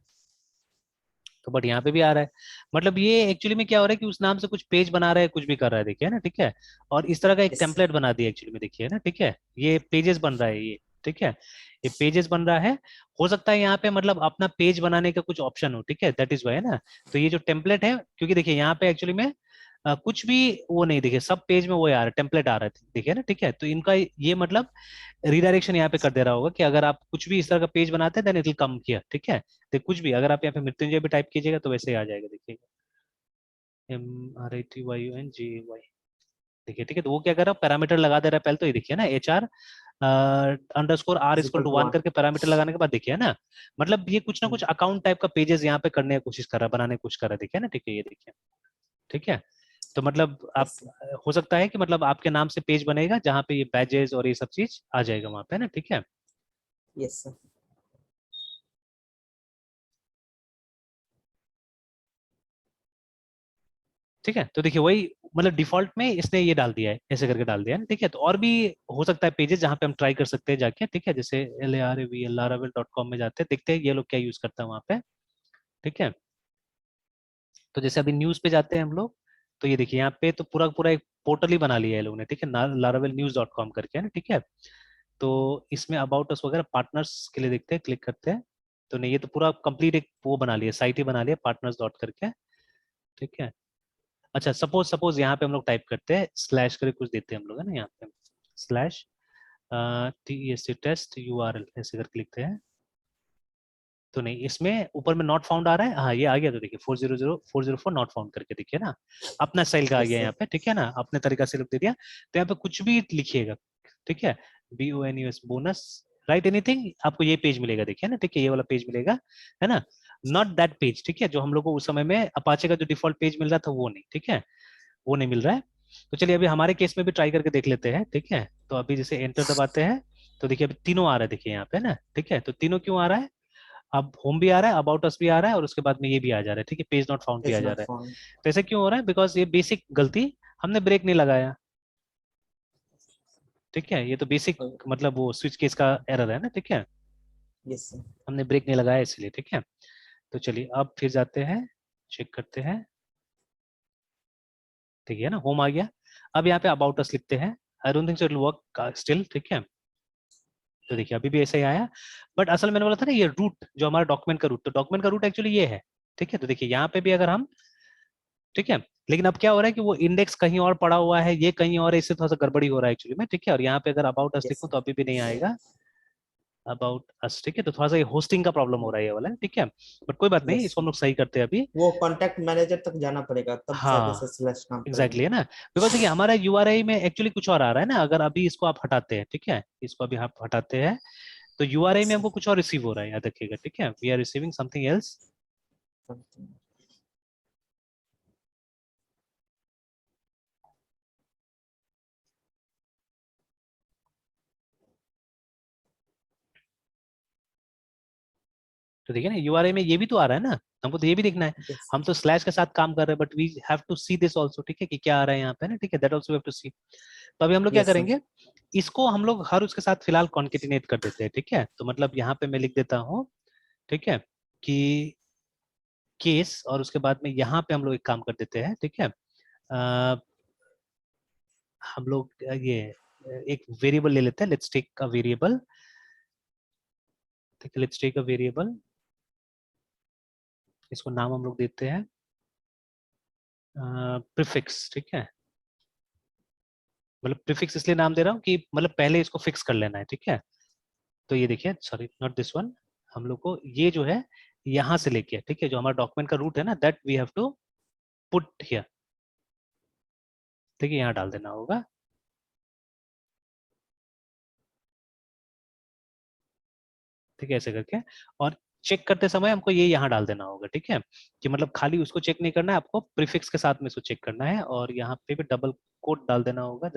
तो बट यहाँ पे भी आ रहा है, मतलब ये एक्चुअली में क्या हो रहा है कि उस नाम से कुछ पेज बना रहा है, कुछ भी कर रहा है, देखिए ना, ठीक है। और इस तरह का एक यस टेम्पलेट बना दिया एक्चुअली में, देखिए ना, ठीक है, ये पेजेस बन रहा है ये, ठीक है, ये पेजेस बन रहा है। हो सकता है यहाँ पे मतलब अपना पेज बनाने का कुछ ऑप्शन हो, ठीक है, दैट इज वाई ना। तो ये जो टेम्पलेट है, क्योंकि देखिए यहाँ पे एक्चुअली में कुछ भी वो नहीं, देखिए सब पेज में वो आ रहा है, टेम्पलेट आ रहा है, देखिए ना, ठीक है। तो इनका ये मतलब रिडायरेक्शन यहाँ पे कर दे रहा होगा कि अगर आप कुछ भी इस तरह का पेज बनाते हैं then it will come here, ठीक है। तो कुछ भी अगर आप यहाँ पे मृत्युंजय भी टाइप कीजिएगा तो वैसे ही आ जाएगा, देखिएगा, MRITYUNGAY, देखिए, ठीक है। तो वो क्या कर रहा है, पैरामीटर लगा दे रहा है पहले, तो ये देखिए ना, HR _R is equal equal to to 1 one. करके पैरामीटर लगाने के बाद देखिए ना, मतलब ये कुछ ना कुछ अकाउंट टाइप का पेजेस यहाँ पे करने की कोशिश कर रहा है, बनाने की कोशिश कर रहा है, देखिए ना, ठीक है, ये देखिए, ठीक है। तो मतलब आप यस हो सकता है कि मतलब आपके नाम से पेज बनेगा जहाँ पे ये बैजेस और ये सब चीज आ जाएगा वहां पे ना, ठीक है। Yes sir. ठीक है, तो देखिए वही मतलब डिफॉल्ट में इसने ये डाल दिया है, ऐसे करके डाल दिया है, ठीक है। तो और भी हो सकता है पेजेस जहाँ पे हम ट्राई कर सकते हैं जाके, ठीक है, जैसे LARAVLLaravel.com में जाते हैं, देखते हैं ये लोग क्या यूज करता है वहाँ पे, ठीक है। तो जैसे अभी न्यूज पे जाते हैं हम लोग, तो ये देखिए यहाँ पे तो पूरा पूरा एक पोर्टल ही बना लिया है लोगों ने, ठीक है, laravelnews.com करके, है ना, ठीक है। तो इसमें अबाउट अस वगैरह पार्टनर्स के लिए देखते हैं, क्लिक करते हैं, तो नहीं, ये तो पूरा कंप्लीट एक वो बना लिया, साइट ही बना लिया पार्टनर्स डॉट करके, ठीक है। अच्छा, सपोज सपोज यहाँ पे हम लोग टाइप करते हैं स्लैश करके कुछ देते हैं हम लोग, है ना, यहाँ पे स्लैश TEST टेस्ट URL ऐसे करके लिखते हैं, तो नहीं, इसमें ऊपर में नॉट फाउंड आ रहा है, हाँ ये आ गया, तो देखिए 404 नॉट फाउंड करके, देखिए ना, अपना स्टाइल का आ यस गया सर। यहाँ पे, ठीक है ना, अपने तरीका से लिख दे दिया। तो यहाँ पे कुछ भी लिखिएगा, ठीक है, BONUS बोनस, राइट एनीथिंग, आपको ये पेज मिलेगा, देखिए ना, ठीक है, ये वाला पेज मिलेगा, है ना, नॉट दैट पेज, ठीक है, जो हम लोग को उस समय में अपाचे का जो डिफॉल्ट पेज मिल रहा था वो नहीं, ठीक है, वो नहीं मिल रहा है। तो चलिए अभी हमारे केस में भी ट्राई करके देख लेते हैं, ठीक है। तो अभी जैसे एंटर दबाते हैं, तो देखिए अभी तीनों आ रहा है, देखिए यहाँ पे ना, ठीक है। तो तीनों क्यों आ रहा है, अब होम भी आ रहा है, अबाउट अस भी आ रहा है, और उसके बाद में ये भी आ जा रहा है, ठीक है, पेज नॉट फाउंड भी आ इज जा नॉट रहा है। फाउंड। तो ऐसे क्यों हो रहा है, बिकॉज ये बेसिक गलती, हमने ब्रेक नहीं लगाया, ठीक है। ये तो बेसिक मतलब वो स्विच केस का एरर है ना, ठीक है, यस सर। हमने ब्रेक नहीं लगाया इसलिए, ठीक है। तो चलिए अब फिर जाते हैं, चेक करते हैं, ठीक है ना, होम आ गया। अब यहाँ पे अबाउट अस लिखते हैं, I don't think so it will work still, ठीक है। तो देखिए अभी भी ऐसे ही आया, बट असल मैंने बोला था ना ये रूट जो हमारा डॉक्यूमेंट का रूट, तो डॉक्यूमेंट का रूट एक्चुअली ये है, ठीक है। तो देखिए यहाँ पे भी अगर हम, ठीक है, लेकिन अब क्या हो रहा है कि वो इंडेक्स कहीं और पड़ा हुआ है, ये कहीं और है, इससे थोड़ा सा गड़बड़ी हो रहा है एक्चुअली में, ठीक है। और यहाँ पे अगर अबाउट अस यस लिखूं तो अभी भी नहीं आएगा अबाउट अस, ठीक है। तो थोड़ा सा ये होस्टिंग का प्रॉब्लम हो रहा है ये वाला, ठीक है, बट कोई बात नहीं, यस, इसको हम लोग सही करते हैं अभी। वो कॉन्टैक्ट मैनेजर तक जाना पड़ेगा, तब जाके हाँ से स्लैश काम एग्जैक्टली करेगा। है ना, बिकॉज देखिए हमारा यूआरआई में एक्चुअली कुछ और आ रहा है ना, अगर अभी इसको आप हटाते हैं, ठीक है, इसको अभी आप हटाते हैं, तो यूआरआई यस में सर। हमको कुछ और रिसीव हो रहा है, याद रखिएगा, ठीक है, we are receiving something else. तो देखिए ना यूआरआई में ये भी तो आ रहा है ना, हमको तो ये भी देखना है, यस हम तो स्लैश के साथ काम कर रहे हैं, but we have to see this also, ठीक है, कि क्या आ रहा है यहाँ पे ना, ठीक है, that also we have to see. तो अभी हम लोग क्या यस सर। करेंगे, इसको हम लोग हर उसके साथ फिलहाल कॉन्केटिनेट कर देते हैं, ठीक है। तो मतलब यहाँ पे मैं लिख देता हूँ, ठीक है, कि केस, और उसके बाद में यहाँ पे हम लोग एक काम कर देते हैं, ठीक है, हम लोग ये एक वेरिएबल ले लेते हैं, लेट्स टेक अ वेरिएबल, ठीक है, लेट्स टेक अ वेरिएबल, इसको नाम हम लोग देते हैं प्रीफिक्स, ठीक है। मतलब प्रीफिक्स इसलिए नाम दे रहा हूँ कि मतलब पहले इसको फिक्स कर लेना है, ठीक है। तो ये देखिए, सॉरी नॉट दिस वन, हम लोग को ये जो है यहाँ से लेके, ठीक है, जो हमारा डॉक्यूमेंट का रूट है ना, that we have to put here, ठीक है, यहाँ डाल देना होगा, ठीक है, ऐसे करके। और चेक करते समय हमको ये यहाँ डाल देना होगा, ठीक है, कि मतलब खाली उसको चेक नहीं करना है, आपको प्रीफिक्स के साथ में इसको चेक करना है, और यहाँ पे भी डबल कोट डाल देना होगा,